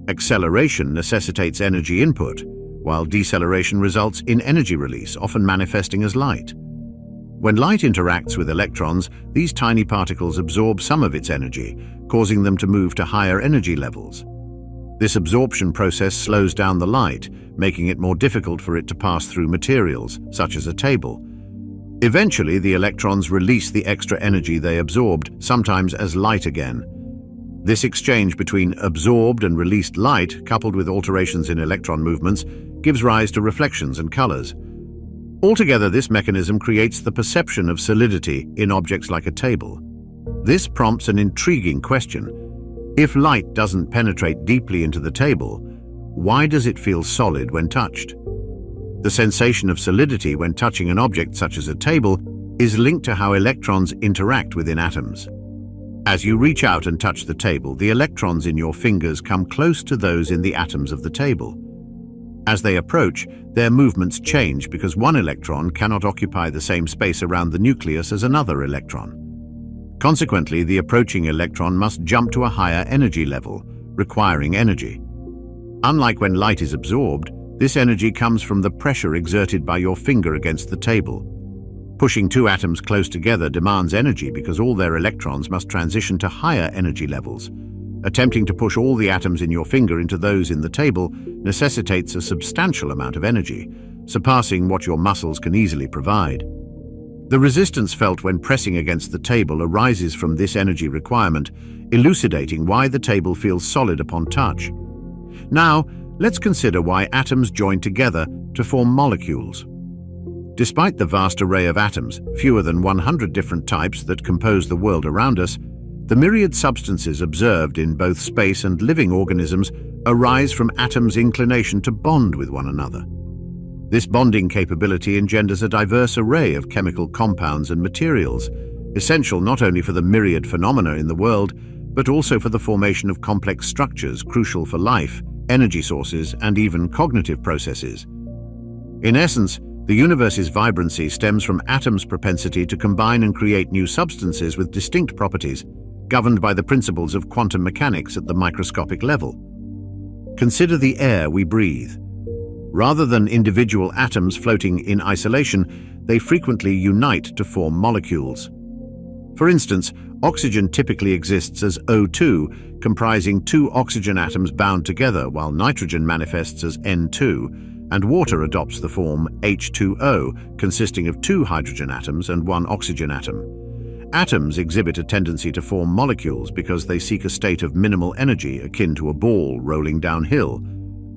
Acceleration necessitates energy input, while deceleration results in energy release, often manifesting as light. When light interacts with electrons, these tiny particles absorb some of its energy, causing them to move to higher energy levels. This absorption process slows down the light, making it more difficult for it to pass through materials, such as a table. Eventually, the electrons release the extra energy they absorbed, sometimes as light again. This exchange between absorbed and released light, coupled with alterations in electron movements, gives rise to reflections and colors. Altogether, this mechanism creates the perception of solidity in objects like a table. This prompts an intriguing question. If light doesn't penetrate deeply into the table, why does it feel solid when touched? The sensation of solidity when touching an object such as a table is linked to how electrons interact within atoms. As you reach out and touch the table, the electrons in your fingers come close to those in the atoms of the table. As they approach, their movements change because one electron cannot occupy the same space around the nucleus as another electron. Consequently, the approaching electron must jump to a higher energy level, requiring energy. Unlike when light is absorbed, this energy comes from the pressure exerted by your finger against the table. Pushing two atoms close together demands energy because all their electrons must transition to higher energy levels. Attempting to push all the atoms in your finger into those in the table necessitates a substantial amount of energy, surpassing what your muscles can easily provide. The resistance felt when pressing against the table arises from this energy requirement, elucidating why the table feels solid upon touch. Now, let's consider why atoms join together to form molecules. Despite the vast array of atoms, fewer than 100 different types that compose the world around us, The myriad substances observed in both space and living organisms arise from atoms' inclination to bond with one another. This bonding capability engenders a diverse array of chemical compounds and materials, essential not only for the myriad phenomena in the world, but also for the formation of complex structures crucial for life, energy sources, and even cognitive processes. In essence, the universe's vibrancy stems from atoms' propensity to combine and create new substances with distinct properties, governed by the principles of quantum mechanics at the microscopic level. Consider the air we breathe. Rather than individual atoms floating in isolation, they frequently unite to form molecules. For instance, oxygen typically exists as O2, comprising two oxygen atoms bound together, while nitrogen manifests as N2, and water adopts the form H2O, consisting of two hydrogen atoms and one oxygen atom. Atoms exhibit a tendency to form molecules because they seek a state of minimal energy akin to a ball rolling downhill,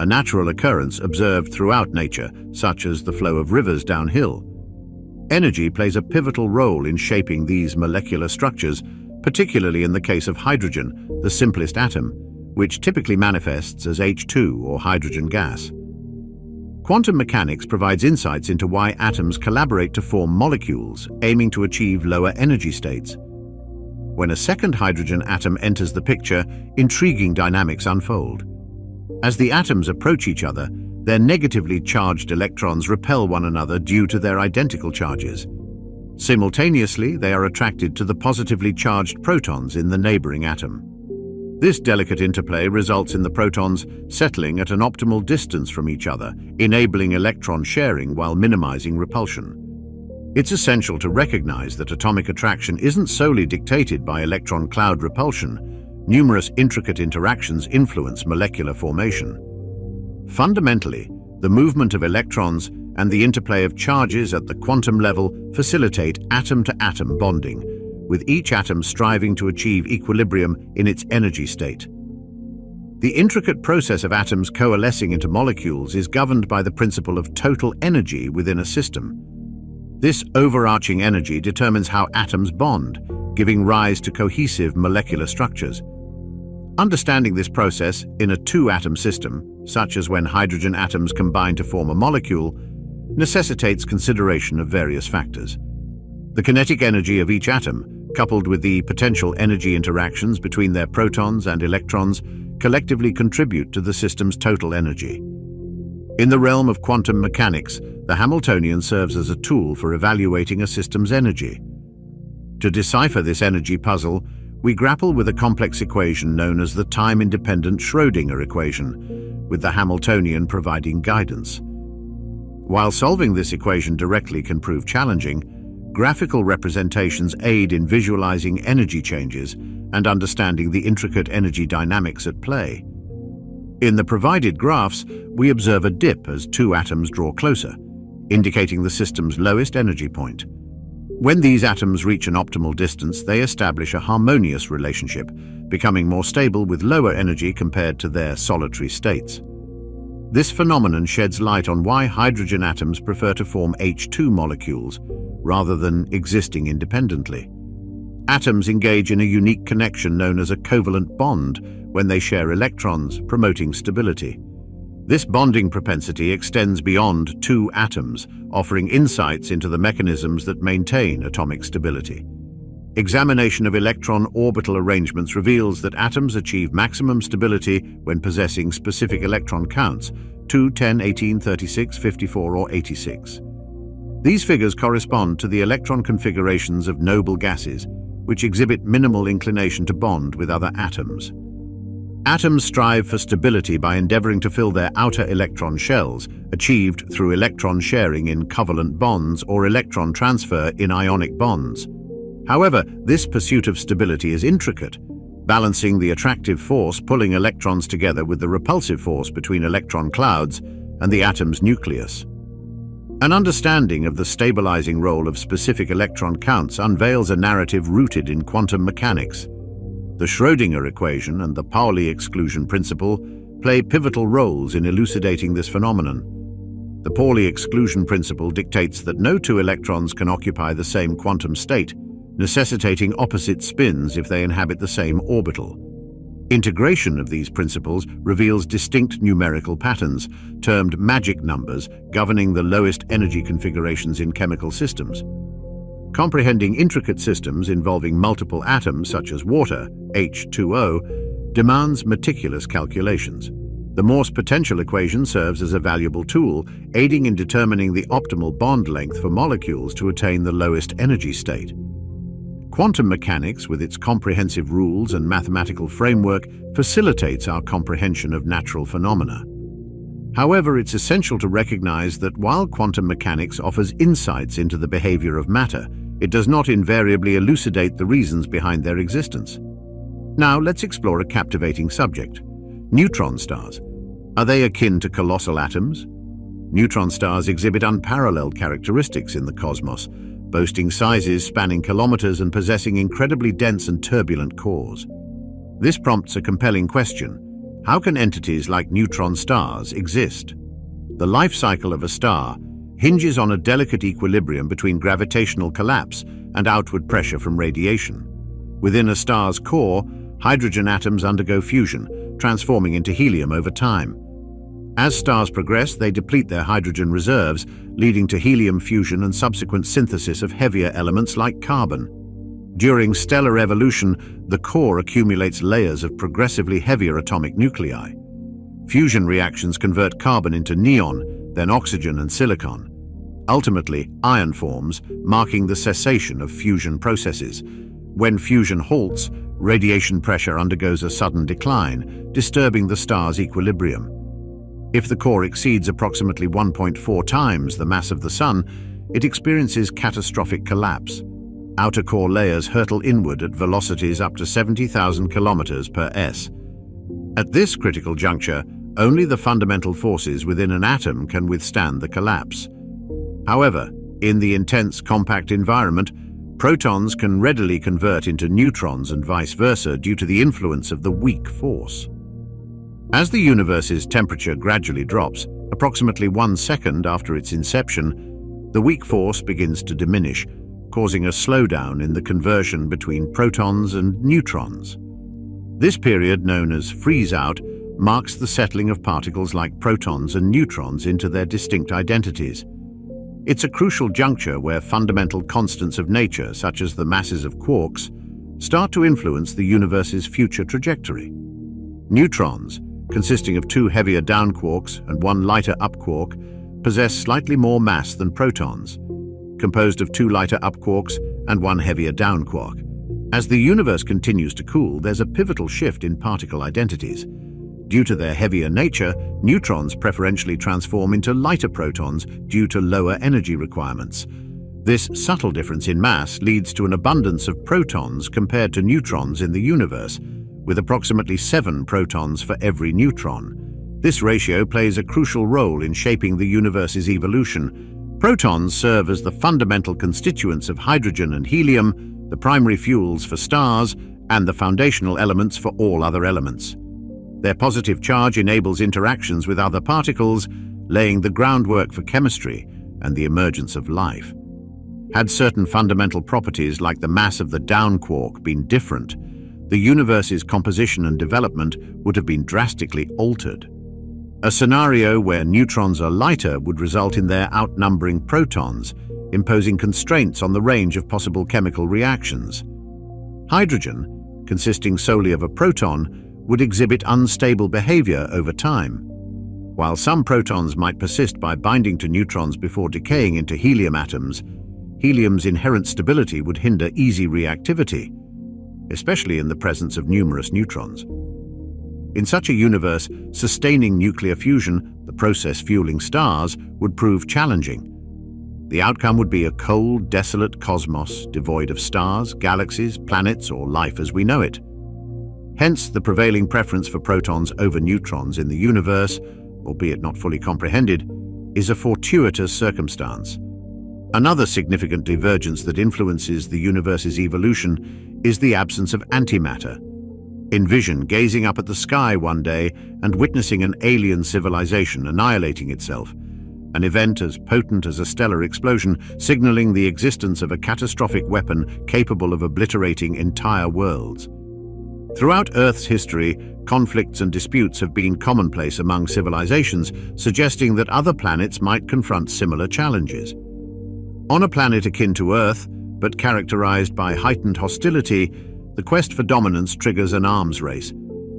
a natural occurrence observed throughout nature, such as the flow of rivers downhill. Energy plays a pivotal role in shaping these molecular structures, particularly in the case of hydrogen, the simplest atom, which typically manifests as H2 or hydrogen gas. Quantum mechanics provides insights into why atoms collaborate to form molecules, aiming to achieve lower energy states. When a second hydrogen atom enters the picture, intriguing dynamics unfold. As the atoms approach each other, their negatively charged electrons repel one another due to their identical charges. Simultaneously, they are attracted to the positively charged protons in the neighboring atom. This delicate interplay results in the protons settling at an optimal distance from each other, enabling electron sharing while minimizing repulsion. It's essential to recognize that atomic attraction isn't solely dictated by electron cloud repulsion. Numerous intricate interactions influence molecular formation. Fundamentally, the movement of electrons and the interplay of charges at the quantum level facilitate atom-to-atom bonding, with each atom striving to achieve equilibrium in its energy state. The intricate process of atoms coalescing into molecules is governed by the principle of total energy within a system. This overarching energy determines how atoms bond, giving rise to cohesive molecular structures. Understanding this process in a two-atom system, such as when hydrogen atoms combine to form a molecule, necessitates consideration of various factors. The kinetic energy of each atom, coupled with the potential energy interactions between their protons and electrons, collectively contribute to the system's total energy. In the realm of quantum mechanics, the Hamiltonian serves as a tool for evaluating a system's energy. To decipher this energy puzzle, we grapple with a complex equation known as the time-independent Schrödinger equation, with the Hamiltonian providing guidance. While solving this equation directly can prove challenging, graphical representations aid in visualizing energy changes and understanding the intricate energy dynamics at play. In the provided graphs, we observe a dip as two atoms draw closer, indicating the system's lowest energy point. When these atoms reach an optimal distance, they establish a harmonious relationship, becoming more stable with lower energy compared to their solitary states. This phenomenon sheds light on why hydrogen atoms prefer to form H2 molecules rather than existing independently. Atoms engage in a unique connection known as a covalent bond when they share electrons, promoting stability. This bonding propensity extends beyond two atoms, offering insights into the mechanisms that maintain atomic stability. Examination of electron orbital arrangements reveals that atoms achieve maximum stability when possessing specific electron counts, 2, 10, 18, 36, 54, or 86. These figures correspond to the electron configurations of noble gases, which exhibit minimal inclination to bond with other atoms. Atoms strive for stability by endeavoring to fill their outer electron shells, achieved through electron sharing in covalent bonds or electron transfer in ionic bonds. However, this pursuit of stability is intricate, balancing the attractive force pulling electrons together with the repulsive force between electron clouds and the atom's nucleus. An understanding of the stabilizing role of specific electron counts unveils a narrative rooted in quantum mechanics. The Schrödinger equation and the Pauli exclusion principle play pivotal roles in elucidating this phenomenon. The Pauli exclusion principle dictates that no two electrons can occupy the same quantum state, necessitating opposite spins if they inhabit the same orbital. Integration of these principles reveals distinct numerical patterns, termed magic numbers, governing the lowest energy configurations in chemical systems. Comprehending intricate systems involving multiple atoms, such as water, H2O, demands meticulous calculations. The Morse potential equation serves as a valuable tool, aiding in determining the optimal bond length for molecules to attain the lowest energy state. Quantum mechanics, with its comprehensive rules and mathematical framework, facilitates our comprehension of natural phenomena. However, it's essential to recognize that while quantum mechanics offers insights into the behavior of matter, it does not invariably elucidate the reasons behind their existence. Now, let's explore a captivating subject: neutron stars. Are they akin to colossal atoms? Neutron stars exhibit unparalleled characteristics in the cosmos, boasting sizes spanning kilometers and possessing incredibly dense and turbulent cores. This prompts a compelling question: how can entities like neutron stars exist? The life cycle of a star hinges on a delicate equilibrium between gravitational collapse and outward pressure from radiation. Within a star's core, hydrogen atoms undergo fusion, transforming into helium over time. As stars progress, they deplete their hydrogen reserves, leading to helium fusion and subsequent synthesis of heavier elements like carbon. During stellar evolution, the core accumulates layers of progressively heavier atomic nuclei. Fusion reactions convert carbon into neon, then oxygen and silicon. Ultimately, iron forms, marking the cessation of fusion processes. When fusion halts, radiation pressure undergoes a sudden decline, disturbing the star's equilibrium. If the core exceeds approximately 1.4 times the mass of the Sun, it experiences catastrophic collapse. Outer core layers hurtle inward at velocities up to 70,000 kilometers per s. At this critical juncture, only the fundamental forces within an atom can withstand the collapse. However, in the intense compact environment, protons can readily convert into neutrons and vice versa due to the influence of the weak force. As the universe's temperature gradually drops, approximately 1 second after its inception, the weak force begins to diminish, causing a slowdown in the conversion between protons and neutrons. This period, known as freeze-out, marks the settling of particles like protons and neutrons into their distinct identities. It's a crucial juncture where fundamental constants of nature, such as the masses of quarks, start to influence the universe's future trajectory. Neutrons, consisting of 2 heavier down quarks and 1 lighter up quark, possess slightly more mass than protons, composed of 2 lighter up quarks and 1 heavier down quark. As the universe continues to cool, there's a pivotal shift in particle identities. Due to their heavier nature, neutrons preferentially transform into lighter protons due to lower energy requirements. This subtle difference in mass leads to an abundance of protons compared to neutrons in the universe, with approximately 7 protons for every neutron. This ratio plays a crucial role in shaping the universe's evolution. Protons serve as the fundamental constituents of hydrogen and helium, the primary fuels for stars, and the foundational elements for all other elements. Their positive charge enables interactions with other particles, laying the groundwork for chemistry and the emergence of life. Had certain fundamental properties like the mass of the down quark been different, the universe's composition and development would have been drastically altered. A scenario where neutrons are lighter would result in their outnumbering protons, imposing constraints on the range of possible chemical reactions. Hydrogen, consisting solely of a proton, would exhibit unstable behavior over time. While some protons might persist by binding to neutrons before decaying into helium atoms, helium's inherent stability would hinder easy reactivity, especially in the presence of numerous neutrons. In such a universe, sustaining nuclear fusion, the process fueling stars, would prove challenging. The outcome would be a cold, desolate cosmos devoid of stars, galaxies, planets, or life as we know it. Hence, the prevailing preference for protons over neutrons in the universe, albeit not fully comprehended, is a fortuitous circumstance. Another significant divergence that influences the universe's evolution is the absence of antimatter. Envision gazing up at the sky one day and witnessing an alien civilization annihilating itself. an event as potent as a stellar explosion, signaling the existence of a catastrophic weapon capable of obliterating entire worlds. Throughout Earth's history, conflicts and disputes have been commonplace among civilizations, suggesting that other planets might confront similar challenges. On a planet akin to Earth, but characterized by heightened hostility, the quest for dominance triggers an arms race,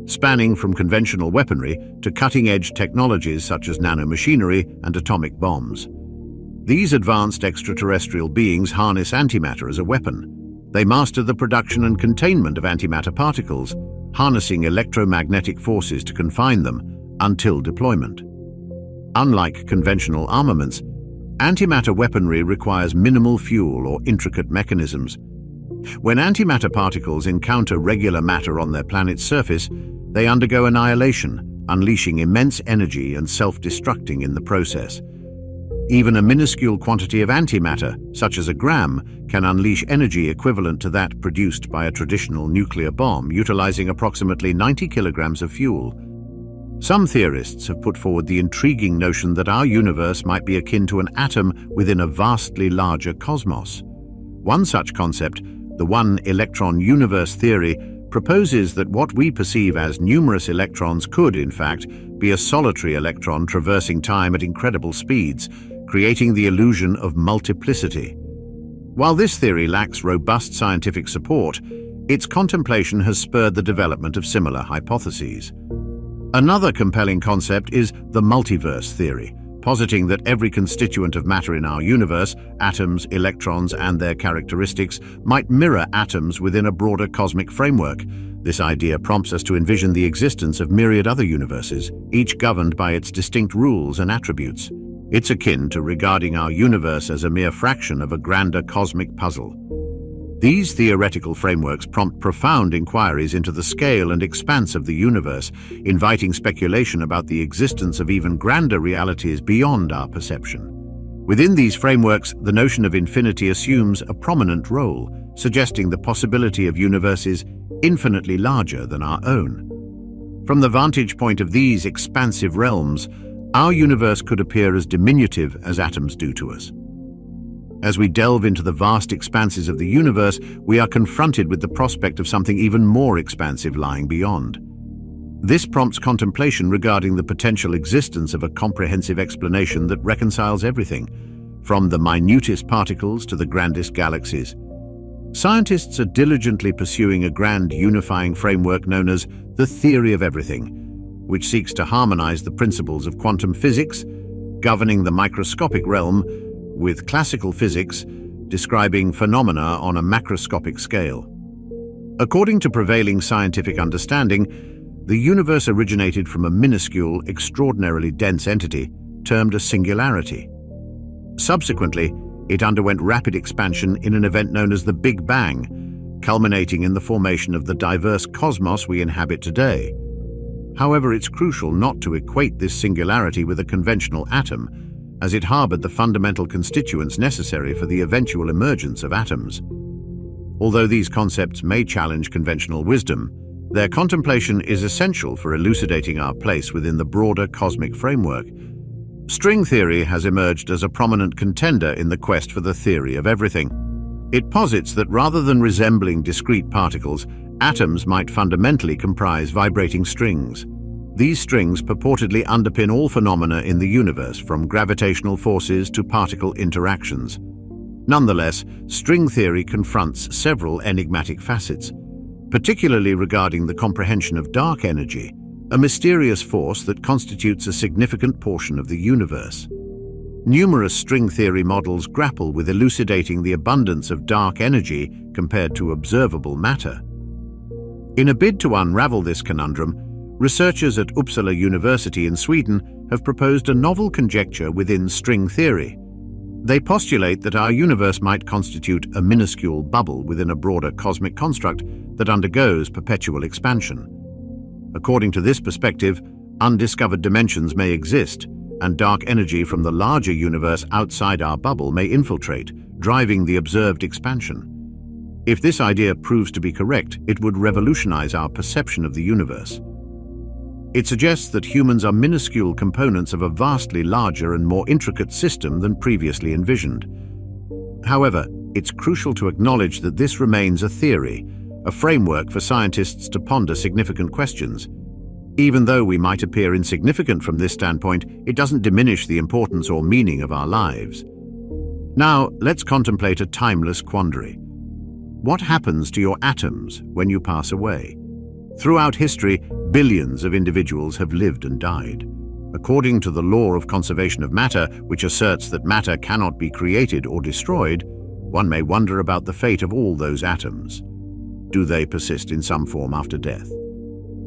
spanning from conventional weaponry to cutting-edge technologies such as nanomachinery and atomic bombs. These advanced extraterrestrial beings harness antimatter as a weapon. They master the production and containment of antimatter particles, harnessing electromagnetic forces to confine them until deployment. Unlike conventional armaments, antimatter weaponry requires minimal fuel or intricate mechanisms. When antimatter particles encounter regular matter on their planet's surface, they undergo annihilation, unleashing immense energy and self-destructing in the process. Even a minuscule quantity of antimatter, such as a gram, can unleash energy equivalent to that produced by a traditional nuclear bomb, utilizing approximately 90 kilograms of fuel. Some theorists have put forward the intriguing notion that our universe might be akin to an atom within a vastly larger cosmos. One such concept, the one-electron universe theory, proposes that what we perceive as numerous electrons could, in fact, be a solitary electron traversing time at incredible speeds, creating the illusion of multiplicity. While this theory lacks robust scientific support, its contemplation has spurred the development of similar hypotheses. Another compelling concept is the multiverse theory, positing that every constituent of matter in our universe, atoms, electrons, and their characteristics, might mirror atoms within a broader cosmic framework. This idea prompts us to envision the existence of myriad other universes, each governed by its distinct rules and attributes. It's akin to regarding our universe as a mere fraction of a grander cosmic puzzle. These theoretical frameworks prompt profound inquiries into the scale and expanse of the universe, inviting speculation about the existence of even grander realities beyond our perception. Within these frameworks, the notion of infinity assumes a prominent role, suggesting the possibility of universes infinitely larger than our own. From the vantage point of these expansive realms, our universe could appear as diminutive as atoms do to us. As we delve into the vast expanses of the universe, we are confronted with the prospect of something even more expansive lying beyond. This prompts contemplation regarding the potential existence of a comprehensive explanation that reconciles everything, from the minutest particles to the grandest galaxies. Scientists are diligently pursuing a grand unifying framework known as the theory of everything, which seeks to harmonize the principles of quantum physics, governing the microscopic realm, with classical physics describing phenomena on a macroscopic scale. According to prevailing scientific understanding, the universe originated from a minuscule, extraordinarily dense entity termed a singularity. Subsequently, it underwent rapid expansion in an event known as the Big Bang, culminating in the formation of the diverse cosmos we inhabit today. However, it's crucial not to equate this singularity with a conventional atom, as it harbored the fundamental constituents necessary for the eventual emergence of atoms. Although these concepts may challenge conventional wisdom, their contemplation is essential for elucidating our place within the broader cosmic framework. String theory has emerged as a prominent contender in the quest for the theory of everything. It posits that rather than resembling discrete particles, atoms might fundamentally comprise vibrating strings. These strings purportedly underpin all phenomena in the universe, from gravitational forces to particle interactions. Nonetheless, string theory confronts several enigmatic facets, particularly regarding the comprehension of dark energy, a mysterious force that constitutes a significant portion of the universe. Numerous string theory models grapple with elucidating the abundance of dark energy compared to observable matter. In a bid to unravel this conundrum, researchers at Uppsala University in Sweden have proposed a novel conjecture within string theory. They postulate that our universe might constitute a minuscule bubble within a broader cosmic construct that undergoes perpetual expansion. According to this perspective, undiscovered dimensions may exist, and dark energy from the larger universe outside our bubble may infiltrate, driving the observed expansion. If this idea proves to be correct, it would revolutionize our perception of the universe. It suggests that humans are minuscule components of a vastly larger and more intricate system than previously envisioned. However, it's crucial to acknowledge that this remains a theory, a framework for scientists to ponder significant questions. Even though we might appear insignificant from this standpoint, it doesn't diminish the importance or meaning of our lives. Now, let's contemplate a timeless quandary. What happens to your atoms when you pass away? Throughout history, billions of individuals have lived and died. According to the law of conservation of matter, which asserts that matter cannot be created or destroyed, one may wonder about the fate of all those atoms. Do they persist in some form after death?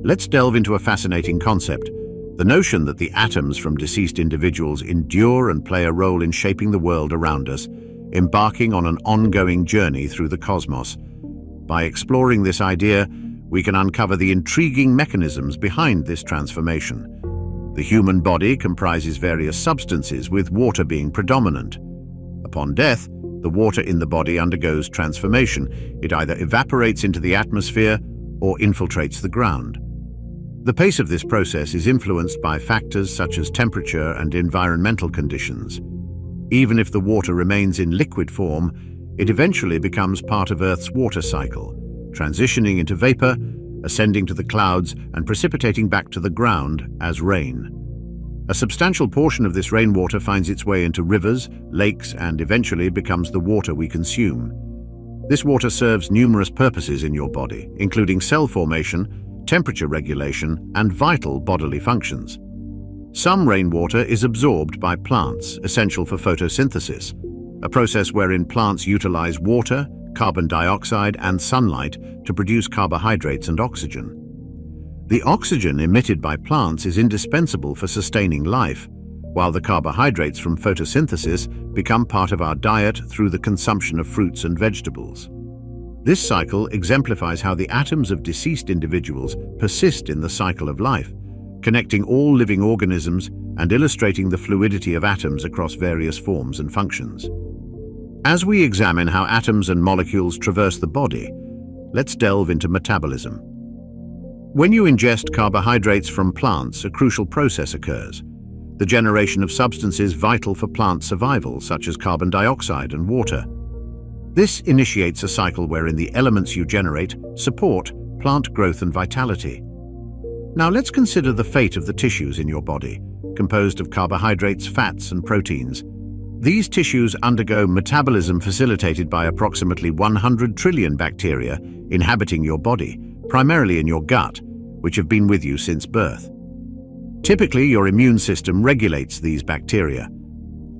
Let's delve into a fascinating concept, the notion that the atoms from deceased individuals endure and play a role in shaping the world around us, embarking on an ongoing journey through the cosmos. By exploring this idea, we can uncover the intriguing mechanisms behind this transformation. The human body comprises various substances, with water being predominant. Upon death, the water in the body undergoes transformation. It either evaporates into the atmosphere or infiltrates the ground. The pace of this process is influenced by factors such as temperature and environmental conditions. Even if the water remains in liquid form, it eventually becomes part of Earth's water cycle, transitioning into vapor, ascending to the clouds, and precipitating back to the ground as rain. A substantial portion of this rainwater finds its way into rivers, lakes, and eventually becomes the water we consume. This water serves numerous purposes in your body, including cell formation, temperature regulation, and vital bodily functions. Some rainwater is absorbed by plants, essential for photosynthesis, a process wherein plants utilize water, carbon dioxide, and sunlight to produce carbohydrates and oxygen. The oxygen emitted by plants is indispensable for sustaining life, while the carbohydrates from photosynthesis become part of our diet through the consumption of fruits and vegetables. This cycle exemplifies how the atoms of deceased individuals persist in the cycle of life, connecting all living organisms and illustrating the fluidity of atoms across various forms and functions. As we examine how atoms and molecules traverse the body, let's delve into metabolism. When you ingest carbohydrates from plants, a crucial process occurs: the generation of substances vital for plant survival, such as carbon dioxide and water. This initiates a cycle wherein the elements you generate support plant growth and vitality. Now let's consider the fate of the tissues in your body, composed of carbohydrates, fats, and proteins. These tissues undergo metabolism facilitated by approximately 100 trillion bacteria inhabiting your body, primarily in your gut, which have been with you since birth. Typically, your immune system regulates these bacteria.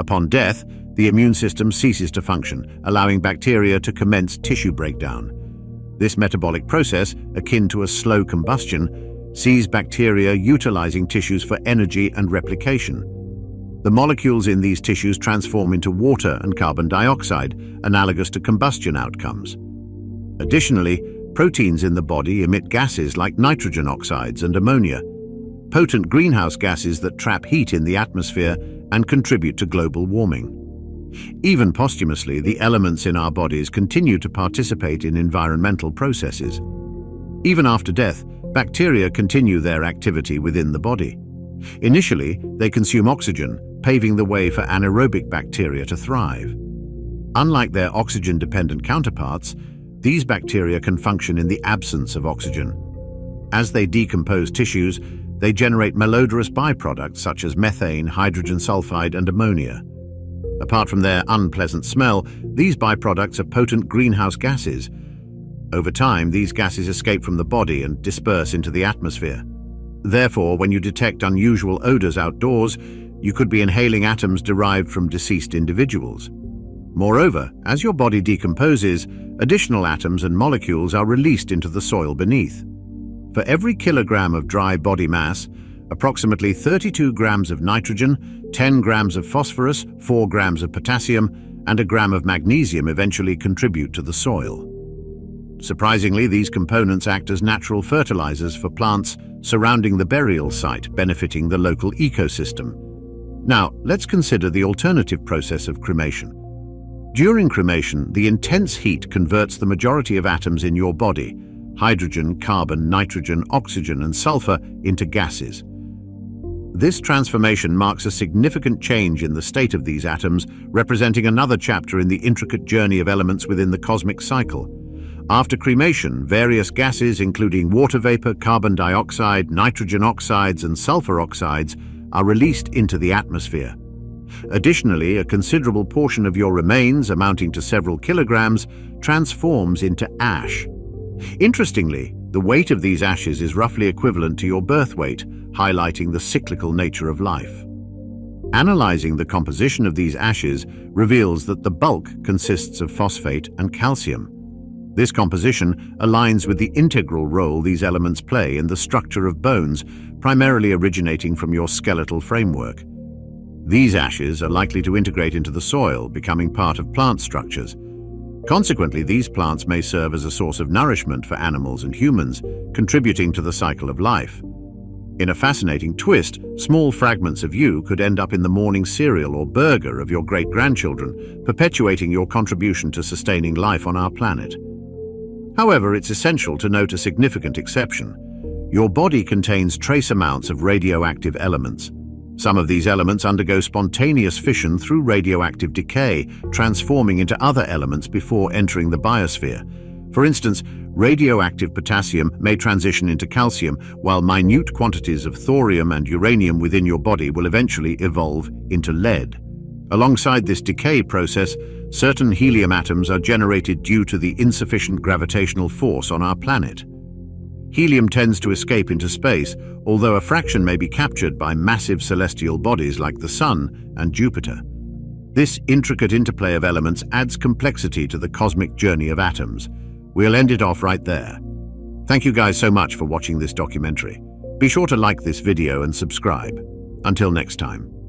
Upon death, the immune system ceases to function, allowing bacteria to commence tissue breakdown. This metabolic process, akin to a slow combustion, sees bacteria utilizing tissues for energy and replication. The molecules in these tissues transform into water and carbon dioxide, analogous to combustion outcomes. Additionally, proteins in the body emit gases like nitrogen oxides and ammonia, potent greenhouse gases that trap heat in the atmosphere and contribute to global warming. Even posthumously, the elements in our bodies continue to participate in environmental processes. Even after death, bacteria continue their activity within the body. Initially, they consume oxygen, paving the way for anaerobic bacteria to thrive. Unlike their oxygen-dependent counterparts, these bacteria can function in the absence of oxygen. As they decompose tissues, they generate malodorous byproducts such as methane, hydrogen sulfide, and ammonia. Apart from their unpleasant smell, these byproducts are potent greenhouse gases. Over time, these gases escape from the body and disperse into the atmosphere. Therefore, when you detect unusual odors outdoors, you could be inhaling atoms derived from deceased individuals. Moreover, as your body decomposes, additional atoms and molecules are released into the soil beneath. For every kilogram of dry body mass, approximately 32 grams of nitrogen, 10 grams of phosphorus, 4 grams of potassium, and a gram of magnesium eventually contribute to the soil. Surprisingly, these components act as natural fertilizers for plants surrounding the burial site, benefiting the local ecosystem. Now, let's consider the alternative process of cremation. During cremation, the intense heat converts the majority of atoms in your body, hydrogen, carbon, nitrogen, oxygen, and sulfur into gases. This transformation marks a significant change in the state of these atoms, representing another chapter in the intricate journey of elements within the cosmic cycle. After cremation, various gases, including water vapor, carbon dioxide, nitrogen oxides, and sulfur oxides, are released into the atmosphere. Additionally, a considerable portion of your remains, amounting to several kilograms, transforms into ash. Interestingly, the weight of these ashes is roughly equivalent to your birth weight, highlighting the cyclical nature of life. Analyzing the composition of these ashes reveals that the bulk consists of phosphate and calcium. This composition aligns with the integral role these elements play in the structure of bones, primarily originating from your skeletal framework. These ashes are likely to integrate into the soil, becoming part of plant structures. Consequently, these plants may serve as a source of nourishment for animals and humans, contributing to the cycle of life. In a fascinating twist, small fragments of you could end up in the morning cereal or burger of your great-grandchildren, perpetuating your contribution to sustaining life on our planet. However, it's essential to note a significant exception. Your body contains trace amounts of radioactive elements. Some of these elements undergo spontaneous fission through radioactive decay, transforming into other elements before entering the biosphere. For instance, radioactive potassium may transition into calcium, while minute quantities of thorium and uranium within your body will eventually evolve into lead. Alongside this decay process, certain helium atoms are generated due to the insufficient gravitational force on our planet. Helium tends to escape into space, although a fraction may be captured by massive celestial bodies like the Sun and Jupiter. This intricate interplay of elements adds complexity to the cosmic journey of atoms. We'll end it off right there. Thank you guys so much for watching this documentary. Be sure to like this video and subscribe. Until next time.